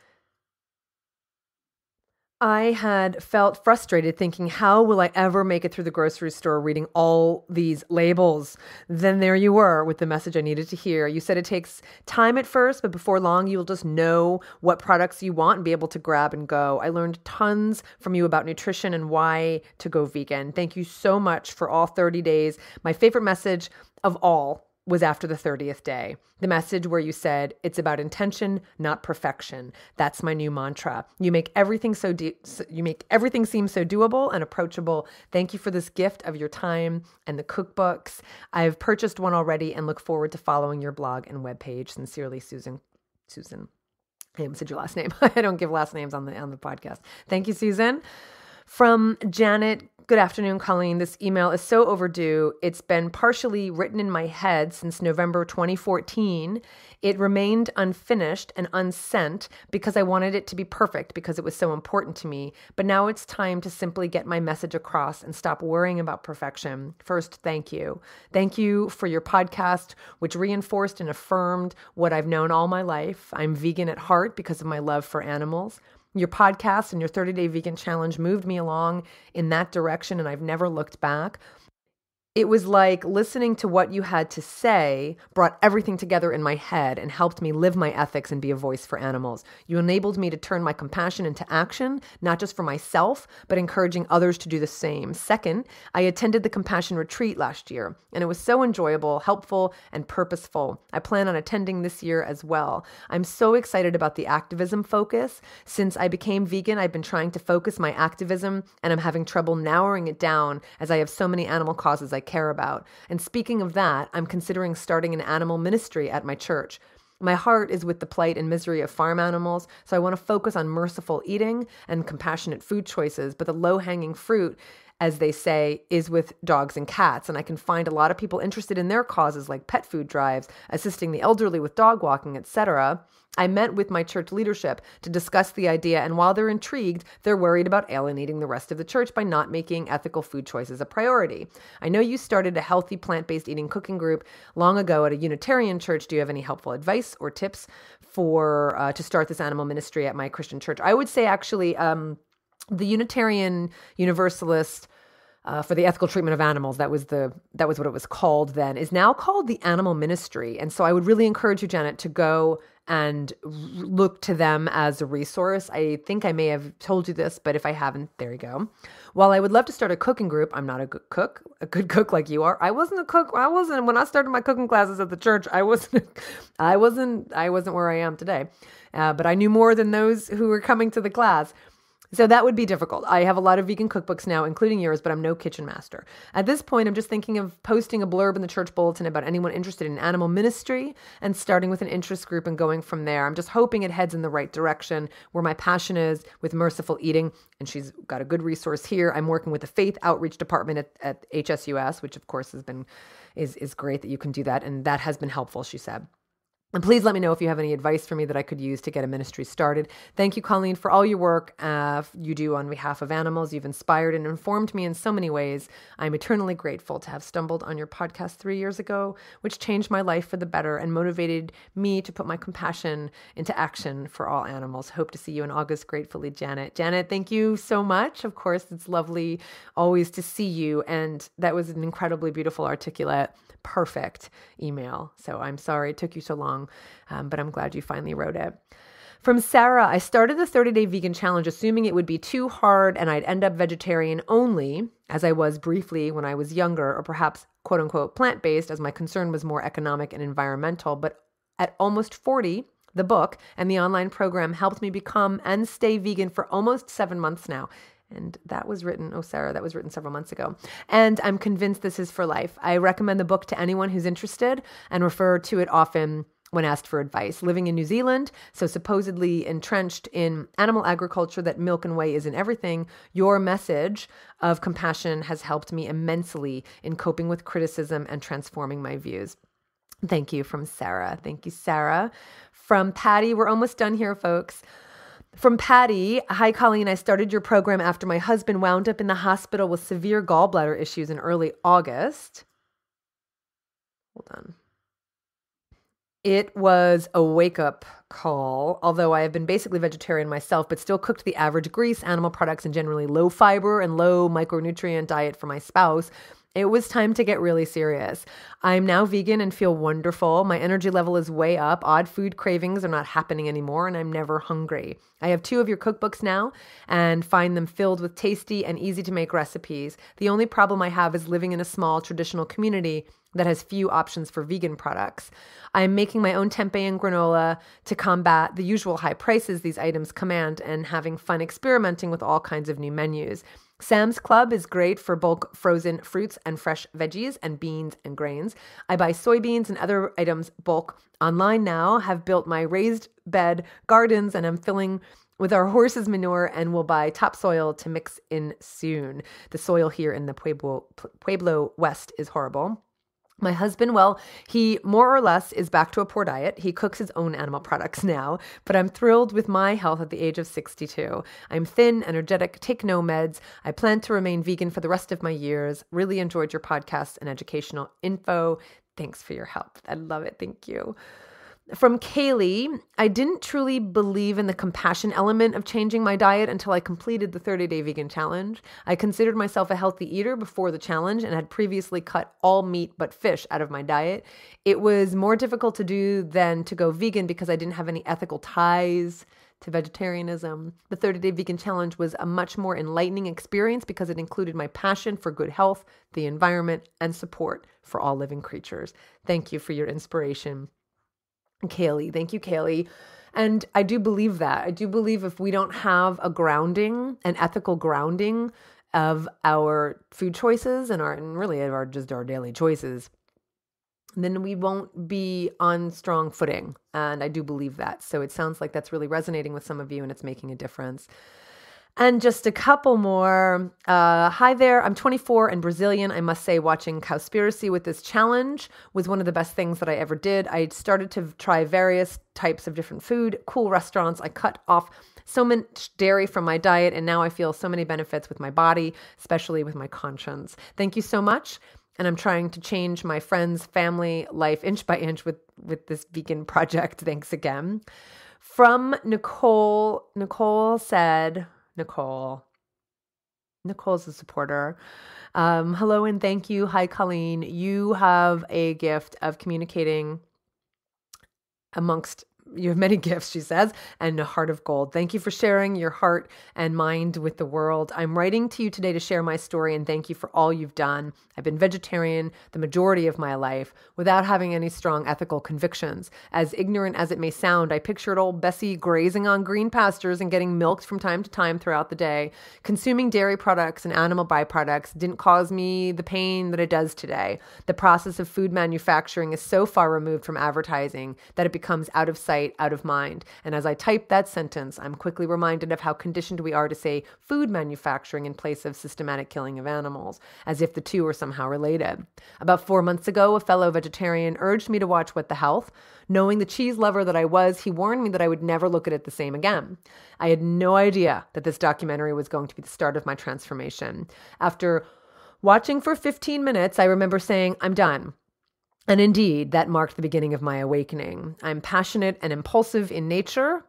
I had felt frustrated thinking, how will I ever make it through the grocery store reading all these labels? Then there you were with the message I needed to hear. You said it takes time at first, but before long, you'll just know what products you want and be able to grab and go. I learned tons from you about nutrition and why to go vegan. Thank you so much for all 30 days. My favorite message of all was after the 30th day. The message where you said, it's about intention, not perfection. That's my new mantra. You make everything seem so doable and approachable. Thank you for this gift of your time and the cookbooks. I've purchased one already and look forward to following your blog and webpage. Sincerely, Susan. I almost said your last name. I don't give last names on the podcast. Thank you, Susan. From Janet, good afternoon, Colleen. This email is so overdue. It's been partially written in my head since November 2014. It remained unfinished and unsent because I wanted it to be perfect because it was so important to me. But now it's time to simply get my message across and stop worrying about perfection. First, thank you. Thank you for your podcast, which reinforced and affirmed what I've known all my life. I'm vegan at heart because of my love for animals. Your podcast and your 30-Day Vegan Challenge moved me along in that direction, and I've never looked back. It was like listening to what you had to say brought everything together in my head and helped me live my ethics and be a voice for animals. You enabled me to turn my compassion into action, not just for myself, but encouraging others to do the same. Second, I attended the Compassion Retreat last year, and it was so enjoyable, helpful, and purposeful. I plan on attending this year as well. I'm so excited about the activism focus. Since I became vegan, I've been trying to focus my activism, and I'm having trouble narrowing it down as I have so many animal causes I care about. And speaking of that, I'm considering starting an animal ministry at my church. My heart is with the plight and misery of farm animals, so I want to focus on merciful eating and compassionate food choices, but the low-hanging fruit as they say, is with dogs and cats. And I can find a lot of people interested in their causes like pet food drives, assisting the elderly with dog walking, etc. I met with my church leadership to discuss the idea, and while they're intrigued, they're worried about alienating the rest of the church by not making ethical food choices a priority. I know you started a healthy plant-based eating cooking group long ago at a Unitarian church. Do you have any helpful advice or tips for to start this animal ministry at my Christian church? I would say actually the Unitarian Universalist for the ethical treatment of animals, that was what it was called then, is now called the Animal Ministry. And so I would really encourage you, Janet, to go and look to them as a resource. I think I may have told you this, but if I haven't, there you go. While I would love to start a cooking group, I'm not a good cook like you are. I wasn't a cook. When I started my cooking classes at the church, I wasn't where I am today. But I knew more than those who were coming to the class. So that would be difficult. I have a lot of vegan cookbooks now, including yours, but I'm no kitchen master. At this point, I'm just thinking of posting a blurb in the church bulletin about anyone interested in animal ministry and starting with an interest group and going from there. I'm just hoping it heads in the right direction where my passion is with merciful eating. And she's got a good resource here. I'm working with the faith outreach department at HSUS, which of course is great that you can do that. And that has been helpful, she said. And please let me know if you have any advice for me that I could use to get a ministry started. Thank you, Colleen, for all your work you do on behalf of animals. You've inspired and informed me in so many ways. I'm eternally grateful to have stumbled on your podcast 3 years ago, which changed my life for the better and motivated me to put my compassion into action for all animals. Hope to see you in August. Gratefully, Janet. Janet, thank you so much. Of course, it's lovely always to see you. And that was an incredibly beautiful, articulate, perfect email. So I'm sorry it took you so long, but I'm glad you finally wrote it. From Sarah, I started the 30-day vegan challenge assuming it would be too hard and I'd end up vegetarian only, as I was briefly when I was younger, or perhaps quote unquote plant-based, as my concern was more economic and environmental. But at almost 40, the book and the online program helped me become and stay vegan for almost 7 months now. And that was written, Sarah, that was written several months ago. And I'm convinced this is for life. I recommend the book to anyone who's interested and refer to it often when asked for advice. Living in New Zealand, so supposedly entrenched in animal agriculture that milk and whey isn't everything, your message of compassion has helped me immensely in coping with criticism and transforming my views. Thank you, from Sarah. Thank you, Sarah. From Patty, we're almost done here, folks. From Patty, hi, Colleen. I started your program after my husband wound up in the hospital with severe gallbladder issues in early August. Hold on. It was a wake-up call, although I have been basically vegetarian myself, but still cooked the average grease, animal products, and generally low fiber and low micronutrient diet for my spouse. It was time to get really serious. I'm now vegan and feel wonderful. My energy level is way up. Odd food cravings are not happening anymore, and I'm never hungry. I have 2 of your cookbooks now and find them filled with tasty and easy to make recipes. The only problem I have is living in a small traditional community that has few options for vegan products. I'm making my own tempeh and granola to combat the usual high prices these items command and having fun experimenting with all kinds of new menus. Sam's Club is great for bulk frozen fruits and fresh veggies and beans and grains. I buy soybeans and other items bulk online now, have built my raised bed gardens, and I'm filling with our horses' manure and will buy topsoil to mix in soon. The soil here in the Pueblo West is horrible. My husband, well, he more or less is back to a poor diet. He cooks his own animal products now, but I'm thrilled with my health at the age of 62. I'm thin, energetic, take no meds. I plan to remain vegan for the rest of my years. Really enjoyed your podcast and educational info. Thanks for your help. I love it. Thank you. From Kaylee, I didn't truly believe in the compassion element of changing my diet until I completed the 30-day vegan challenge. I considered myself a healthy eater before the challenge and had previously cut all meat but fish out of my diet. It was more difficult to do than to go vegan because I didn't have any ethical ties to vegetarianism. The 30-day vegan challenge was a much more enlightening experience because it included my passion for good health, the environment, and support for all living creatures. Thank you for your inspiration, Kaylee. Thank you, Kaylee. And I do believe that. I do believe if we don't have a grounding, an ethical grounding of our food choices and really of our daily choices, then we won't be on strong footing. And I do believe that. So it sounds like that's really resonating with some of you and it's making a difference. And just a couple more. Hi there. I'm 24 and Brazilian. I must say watching Cowspiracy with this challenge was one of the best things that I ever did. I started to try various types of different food, cool restaurants. I cut off so much dairy from my diet, and now I feel so many benefits with my body, especially with my conscience. Thank you so much. And I'm trying to change my friends' family life inch by inch with this vegan project. Thanks again. From Nicole said... Nicole's a supporter. Hello and thank you. Hi, Colleen. You have a gift of communicating you have many gifts, she says, and a heart of gold. Thank you for sharing your heart and mind with the world. I'm writing to you today to share my story and thank you for all you've done. I've been vegetarian the majority of my life without having any strong ethical convictions. As ignorant as it may sound, I pictured old Bessie grazing on green pastures and getting milked from time to time throughout the day. Consuming dairy products and animal byproducts didn't cause me the pain that it does today. The process of food manufacturing is so far removed from advertising that it becomes out of sight, out of mind. And as I type that sentence, I'm quickly reminded of how conditioned we are to say food manufacturing in place of systematic killing of animals, as if the two are somehow related. About 4 months ago, a fellow vegetarian urged me to watch What the Health. Knowing the cheese lover that I was, he warned me that I would never look at it the same again. I had no idea that this documentary was going to be the start of my transformation. After watching for 15 minutes, I remember saying, I'm done. And indeed, that marked the beginning of my awakening. I'm passionate and impulsive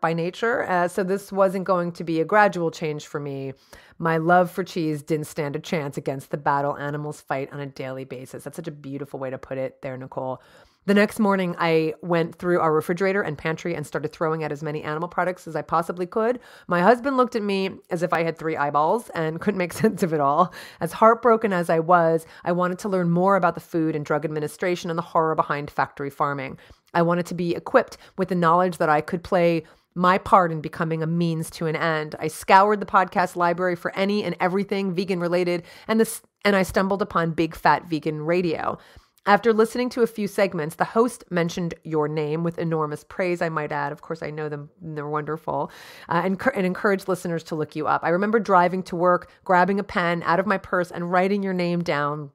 by nature, so this wasn't going to be a gradual change for me. My love for cheese didn't stand a chance against the battle animals fight on a daily basis. That's such a beautiful way to put it there, Nicole. The next morning, I went through our refrigerator and pantry and started throwing out as many animal products as I possibly could. My husband looked at me as if I had 3 eyeballs and couldn't make sense of it all. As heartbroken as I was, I wanted to learn more about the Food and Drug Administration and the horror behind factory farming. I wanted to be equipped with the knowledge that I could play my part in becoming a means to an end. I scoured the podcast library for any and everything vegan related, and I stumbled upon Big Fat Vegan Radio. After listening to a few segments, the host mentioned your name with enormous praise, I might add. Of course, I know them. They're wonderful. And encouraged listeners to look you up. I remember driving to work, grabbing a pen out of my purse and writing your name down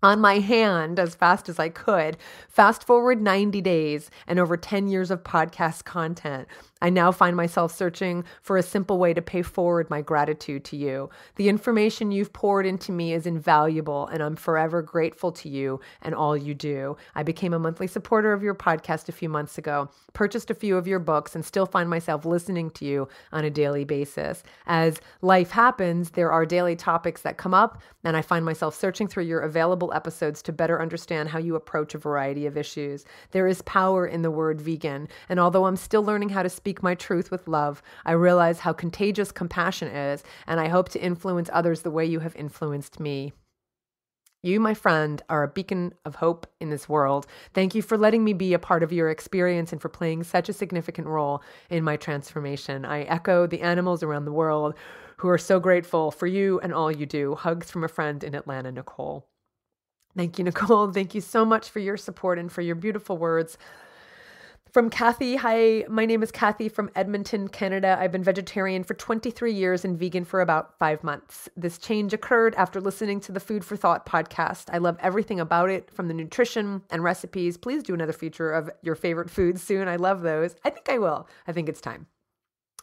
on my hand as fast as I could. Fast forward 90 days and over 10 years of podcast content. I now find myself searching for a simple way to pay forward my gratitude to you. The information you've poured into me is invaluable, and I'm forever grateful to you and all you do. I became a monthly supporter of your podcast a few months ago, purchased a few of your books, and still find myself listening to you on a daily basis. As life happens, there are daily topics that come up, and I find myself searching through your available episodes to better understand how you approach a variety of issues. There is power in the word vegan, and although I'm still learning how to speak my truth with love, I realize how contagious compassion is, and I hope to influence others the way you have influenced me. You, my friend, are a beacon of hope in this world. Thank you for letting me be a part of your experience and for playing such a significant role in my transformation. I echo the animals around the world who are so grateful for you and all you do. Hugs from a friend in Atlanta, Nicole. Thank you, Nicole. Thank you so much for your support and for your beautiful words. From Kathy, hi, my name is Kathy from Edmonton, Canada. I've been vegetarian for 23 years and vegan for about 5 months. This change occurred after listening to the Food for Thought podcast. I love everything about it, from the nutrition and recipes. Please do another feature of your favorite foods soon. I love those. I think I will. I think it's time.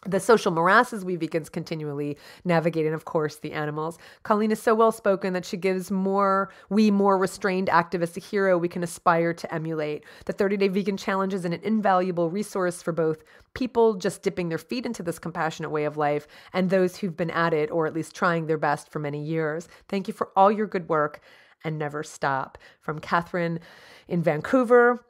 The social morasses we vegans continually navigate, and of course the animals. Colleen is so well spoken that she gives more restrained activists a hero we can aspire to emulate. The 30-Day Vegan Challenge is an invaluable resource for both people just dipping their feet into this compassionate way of life and those who've been at it, or at least trying their best for many years. Thank you for all your good work and never stop. From Catherine in Vancouver,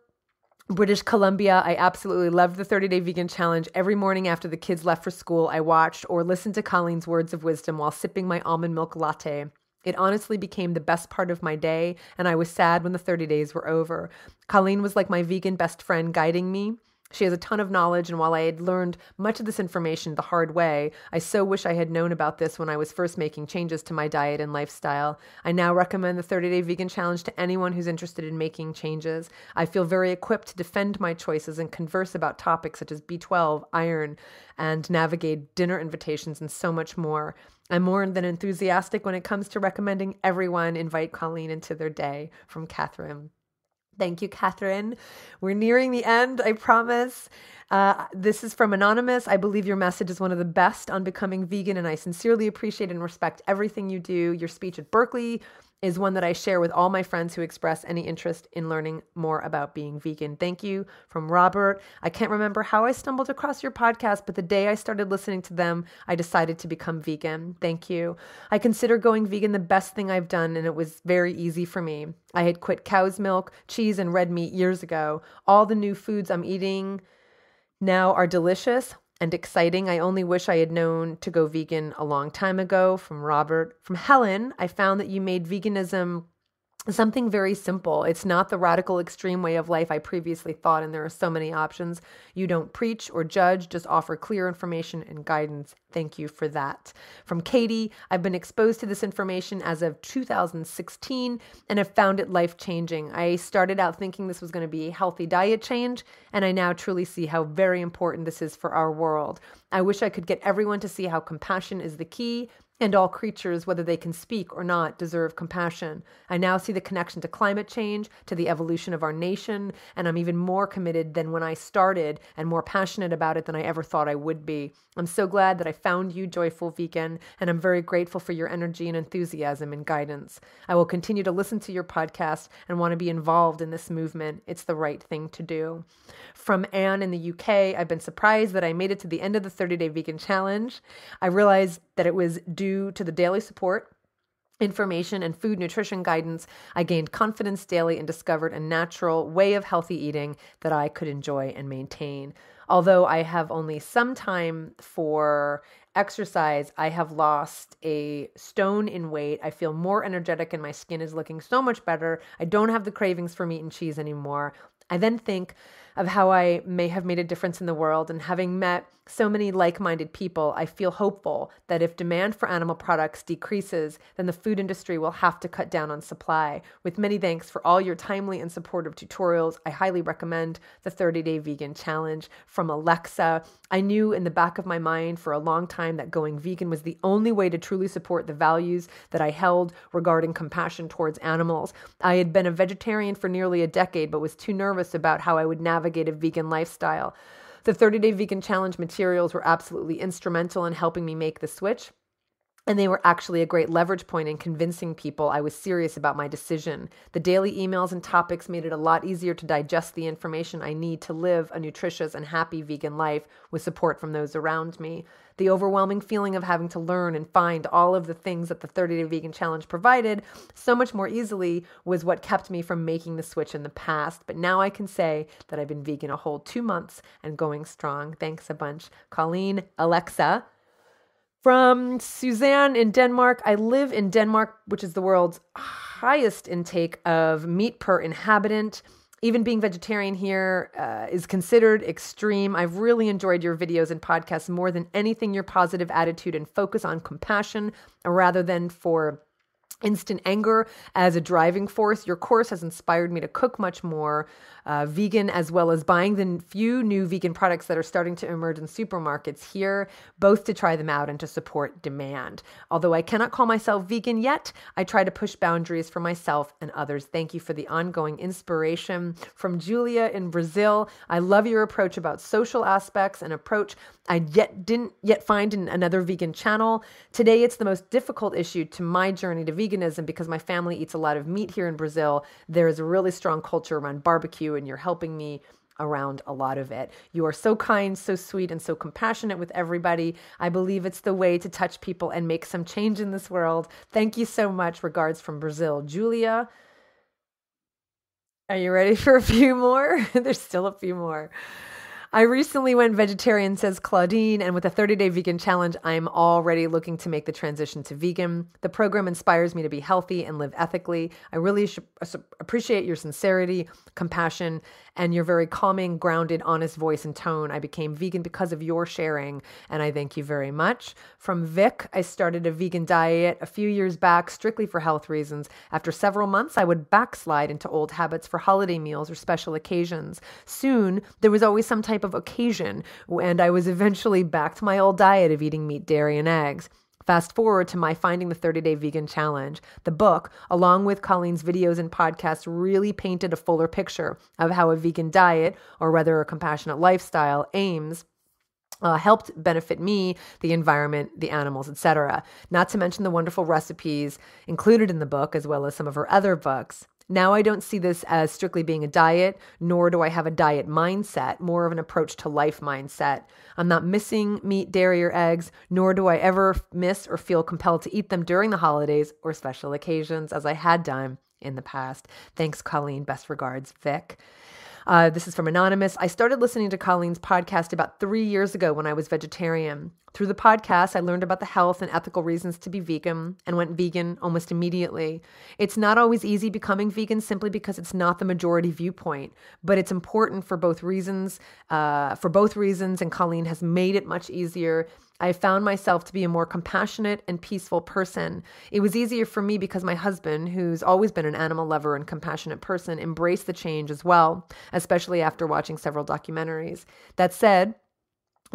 British Columbia, I absolutely loved the 30-Day Vegan Challenge. Every morning after the kids left for school, I watched or listened to Colleen's words of wisdom while sipping my almond milk latte. It honestly became the best part of my day, and I was sad when the 30 days were over. Colleen was like my vegan best friend guiding me. She has a ton of knowledge, and while I had learned much of this information the hard way, I so wish I had known about this when I was first making changes to my diet and lifestyle. I now recommend the 30-Day Vegan Challenge to anyone who's interested in making changes. I feel very equipped to defend my choices and converse about topics such as B12, iron, and navigate dinner invitations and so much more. I'm more than enthusiastic when it comes to recommending everyone invite Colleen into their day. From Catherine. Thank you, Catherine. We're nearing the end, I promise. This is from Anonymous. I believe your message is one of the best on becoming vegan, and I sincerely appreciate and respect everything you do. Your speech at Berkeley is one that I share with all my friends who express any interest in learning more about being vegan. Thank you. From Robert. I can't remember how I stumbled across your podcast, but the day I started listening to them, I decided to become vegan. Thank you. I consider going vegan the best thing I've done, and it was very easy for me. I had quit cow's milk, cheese, and red meat years ago. All the new foods I'm eating now are delicious and exciting. I only wish I had known to go vegan a long time ago. From Robert. From Helen, I found that you made veganism something very simple. It's not the radical extreme way of life I previously thought, and there are so many options. You don't preach or judge, just offer clear information and guidance. Thank you for that. From Katie, I've been exposed to this information as of 2016 and have found it life-changing. I started out thinking this was going to be a healthy diet change, and I now truly see how very important this is for our world. I wish I could get everyone to see how compassion is the key, and all creatures, whether they can speak or not, deserve compassion. I now see the connection to climate change, to the evolution of our nation, and I'm even more committed than when I started and more passionate about it than I ever thought I would be. I'm so glad that I found you, Joyful Vegan, and I'm very grateful for your energy and enthusiasm and guidance. I will continue to listen to your podcast and want to be involved in this movement. It's the right thing to do. From Anne in the UK, I've been surprised that I made it to the end of the 30-Day Vegan Challenge. I realized that it was due to the daily support, information, and food nutrition guidance. I gained confidence daily and discovered a natural way of healthy eating that I could enjoy and maintain. Although I have only some time for exercise, I have lost a stone in weight. I feel more energetic and my skin is looking so much better. I don't have the cravings for meat and cheese anymore. I then think of how I may have made a difference in the world, and having met so many like-minded people, I feel hopeful that if demand for animal products decreases, then the food industry will have to cut down on supply. With many thanks for all your timely and supportive tutorials, I highly recommend the 30-Day Vegan Challenge. From Alexa, I knew in the back of my mind for a long time that going vegan was the only way to truly support the values that I held regarding compassion towards animals. I had been a vegetarian for nearly a decade, but was too nervous about how I would navigate a vegan lifestyle. The 30-Day Vegan Challenge materials were absolutely instrumental in helping me make the switch, and they were actually a great leverage point in convincing people I was serious about my decision. The daily emails and topics made it a lot easier to digest the information I need to live a nutritious and happy vegan life with support from those around me. The overwhelming feeling of having to learn and find all of the things that the 30-Day Vegan Challenge provided so much more easily was what kept me from making the switch in the past. But now I can say that I've been vegan a whole 2 months and going strong. Thanks a bunch. Colleen, Alexa. From Suzanne in Denmark, I live in Denmark, which is the world's highest intake of meat per inhabitant. Even being vegetarian here is considered extreme. I've really enjoyed your videos and podcasts more than anything, your positive attitude and focus on compassion rather than for instant anger as a driving force. Your course has inspired me to cook much more vegan, as well as buying the few new vegan products that are starting to emerge in supermarkets here, both to try them out and to support demand. Although I cannot call myself vegan yet, I try to push boundaries for myself and others. Thank you for the ongoing inspiration. From Julia in Brazil, I love your approach about social aspects, an approach I didn't yet find in another vegan channel. Today, it's the most difficult issue to my journey to veganism because my family eats a lot of meat here in Brazil. There is a really strong culture around barbecue, and you're helping me around a lot of it. You are so kind, so sweet, and so compassionate with everybody. I believe it's the way to touch people and make some change in this world. Thank you so much. Regards from Brazil. Julia, are you ready for a few more? There's still a few more. I recently went vegetarian, says Claudine, and with a 30-day vegan challenge, I'm already looking to make the transition to vegan. The program inspires me to be healthy and live ethically. I really appreciate your sincerity, compassion, and your very calming, grounded, honest voice and tone. I became vegan because of your sharing, and I thank you very much. From Vic, I started a vegan diet a few years back, strictly for health reasons. After several months, I would backslide into old habits for holiday meals or special occasions. Soon, there was always some type of occasion, and I was eventually back to my old diet of eating meat, dairy, and eggs. Fast forward to my Finding the 30-Day Vegan Challenge. The book, along with Colleen's videos and podcasts, really painted a fuller picture of how a vegan diet, or rather a compassionate lifestyle, helped benefit me, the environment, the animals, etc. Not to mention the wonderful recipes included in the book, as well as some of her other books. Now I don't see this as strictly being a diet, nor do I have a diet mindset, more of an approach to life mindset. I'm not missing meat, dairy, or eggs, nor do I ever miss or feel compelled to eat them during the holidays or special occasions as I had done in the past. Thanks, Colleen. Best regards, Vic. This is from Anonymous. I started listening to Colleen's podcast about 3 years ago when I was vegetarian. Through the podcast, I learned about the health and ethical reasons to be vegan and went vegan almost immediately. It's not always easy becoming vegan simply because it's not the majority viewpoint, but it's important for both reasons, and Colleen has made it much easier. I found myself to be a more compassionate and peaceful person. It was easier for me because my husband, who's always been an animal lover and compassionate person, embraced the change as well, especially after watching several documentaries. That said,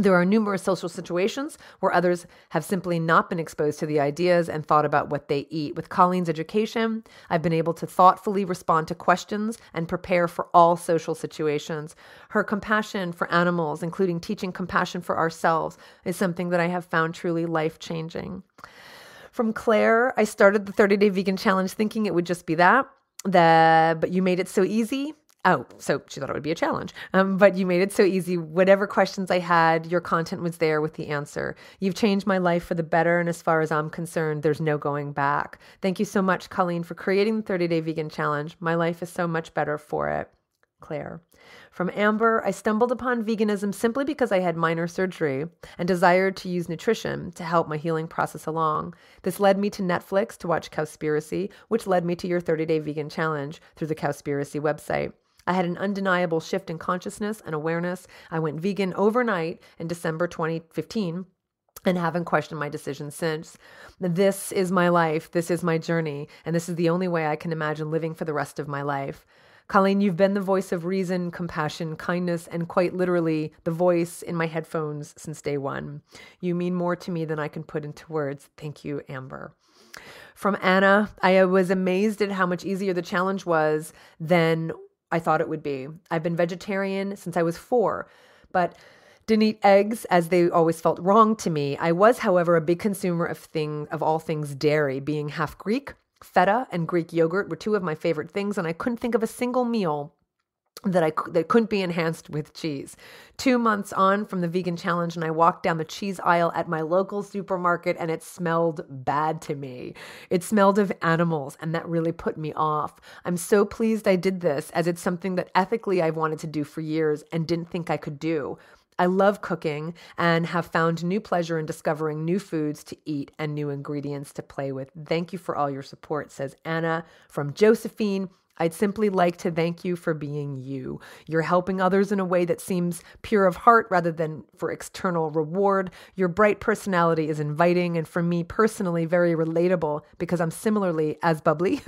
there are numerous social situations where others have simply not been exposed to the ideas and thought about what they eat. With Colleen's education, I've been able to thoughtfully respond to questions and prepare for all social situations. Her compassion for animals, including teaching compassion for ourselves, is something that I have found truly life-changing. From Claire, I started the 30-Day Vegan Challenge thinking it would just be that, but you made it so easy. Oh, so she thought it would be a challenge. But you made it so easy. Whatever questions I had, your content was there with the answer. You've changed my life for the better, and as far as I'm concerned, there's no going back. Thank you so much, Colleen, for creating the 30-Day Vegan Challenge. My life is so much better for it. Claire. From Amber, I stumbled upon veganism simply because I had minor surgery and desired to use nutrition to help my healing process along. This led me to Netflix to watch Cowspiracy, which led me to your 30-Day Vegan Challenge through the Cowspiracy website. I had an undeniable shift in consciousness and awareness. I went vegan overnight in December 2015 and haven't questioned my decision since. This is my life. This is my journey. And this is the only way I can imagine living for the rest of my life. Colleen, you've been the voice of reason, compassion, kindness, and quite literally the voice in my headphones since day one. You mean more to me than I can put into words. Thank you, Amber. From Anna, I was amazed at how much easier the challenge was than I thought it would be. I've been vegetarian since I was 4, but didn't eat eggs as they always felt wrong to me. I was, however, a big consumer of all things dairy, being half Greek. Feta and Greek yogurt were 2 of my favorite things, and I couldn't think of a single meal that couldn't be enhanced with cheese. 2 months on from the vegan challenge, and I walked down the cheese aisle at my local supermarket, and it smelled bad to me. It smelled of animals, and that really put me off. I'm so pleased I did this, as it's something that ethically I've wanted to do for years and didn't think I could do. I love cooking and have found new pleasure in discovering new foods to eat and new ingredients to play with. Thank you for all your support, says Anna. From Josephine, I'd simply like to thank you for being you. You're helping others in a way that seems pure of heart rather than for external reward. Your bright personality is inviting and for me personally very relatable because I'm similarly as bubbly,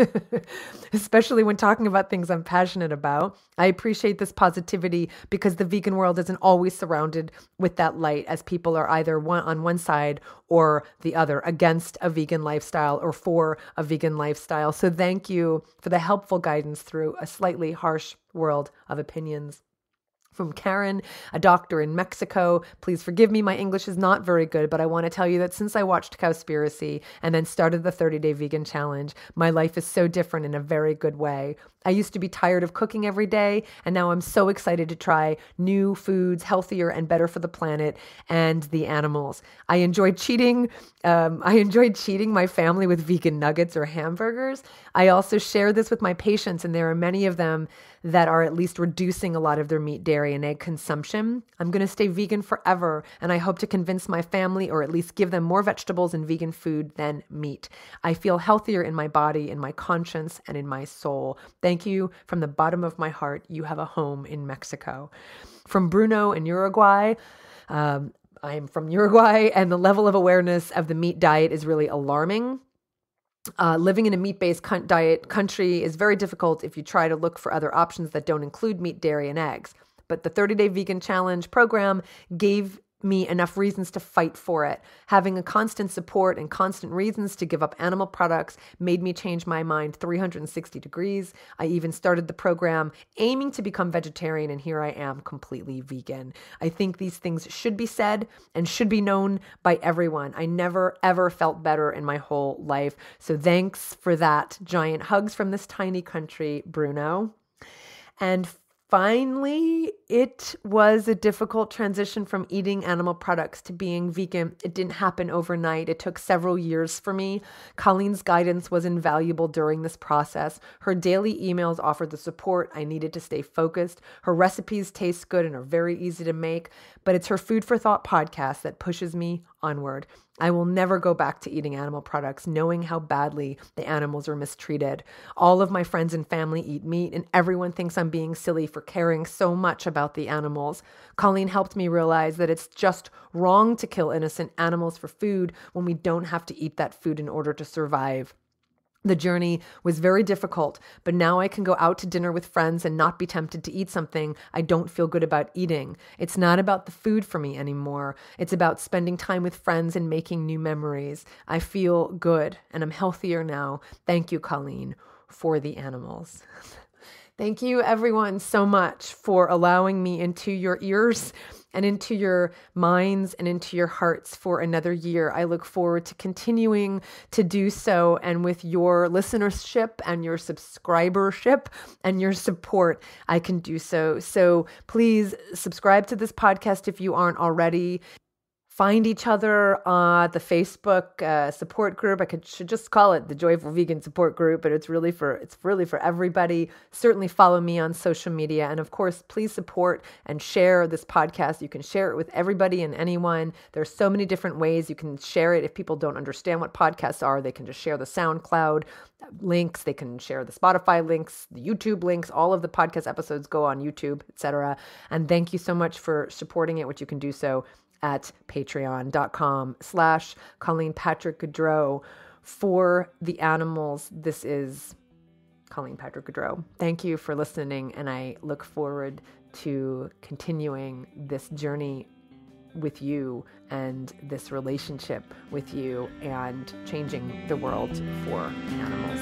especially when talking about things I'm passionate about. I appreciate this positivity because the vegan world isn't always surrounded with that light, as people are either on one side or the other, against a vegan lifestyle or for a vegan lifestyle. So thank you for the helpful guidance through a slightly harsh world of opinions. From Karen, a doctor in Mexico. Please forgive me, my English is not very good, but I want to tell you that since I watched Cowspiracy and then started the 30-Day Vegan Challenge, my life is so different in a very good way. I used to be tired of cooking every day, and now I'm so excited to try new foods, healthier and better for the planet and the animals. I enjoyed cheating my family with vegan nuggets or hamburgers. I also share this with my patients, and there are many of them that are at least reducing a lot of their meat, dairy, dairy and egg consumption. I'm going to stay vegan forever, and I hope to convince my family or at least give them more vegetables and vegan food than meat. I feel healthier in my body, in my conscience, and in my soul. Thank you from the bottom of my heart. You have a home in Mexico. From Bruno in Uruguay, I'm from Uruguay, and the level of awareness of the meat diet is really alarming. Living in a meat-based diet country is very difficult if you try to look for other options that don't include meat, dairy, and eggs. But the 30-Day Vegan Challenge program gave me enough reasons to fight for it. Having a constant support and constant reasons to give up animal products made me change my mind 360 degrees. I even started the program aiming to become vegetarian, and here I am completely vegan. I think these things should be said and should be known by everyone. I never, ever felt better in my whole life. So thanks for that. Giant hugs from this tiny country, Bruno. And finally, it was a difficult transition from eating animal products to being vegan. It didn't happen overnight. It took several years for me. Colleen's guidance was invaluable during this process. Her daily emails offered the support I needed to stay focused. Her recipes taste good and are very easy to make, but it's her Food for Thought podcast that pushes me onward. I will never go back to eating animal products, knowing how badly the animals are mistreated. All of my friends and family eat meat, and everyone thinks I'm being silly for caring so much about the animals. Colleen helped me realize that it's just wrong to kill innocent animals for food when we don't have to eat that food in order to survive. The journey was very difficult, but now I can go out to dinner with friends and not be tempted to eat something I don't feel good about eating. It's not about the food for me anymore. It's about spending time with friends and making new memories. I feel good and I'm healthier now. Thank you, Colleen, for the animals. Thank you, everyone, so much for allowing me into your ears and into your minds and into your hearts for another year. I look forward to continuing to do so, and with your listenership and your subscribership and your support, I can do so. So please subscribe to this podcast if you aren't already. Find each other on the Facebook support group. Should just call it the Joyful Vegan Support Group, but it's really for everybody. Certainly follow me on social media, and of course, please support and share this podcast. You can share it with everybody and anyone. There's so many different ways you can share it. If people don't understand what podcasts are, they can just share the SoundCloud links. They can share the Spotify links, the YouTube links. All of the podcast episodes go on YouTube, etc. And thank you so much for supporting it, which you can do so at patreon.com/Colleen Patrick-Goudreau. For the animals, this is Colleen Patrick-Goudreau. Thank you for listening, and I look forward to continuing this journey with you and this relationship with you and changing the world for animals.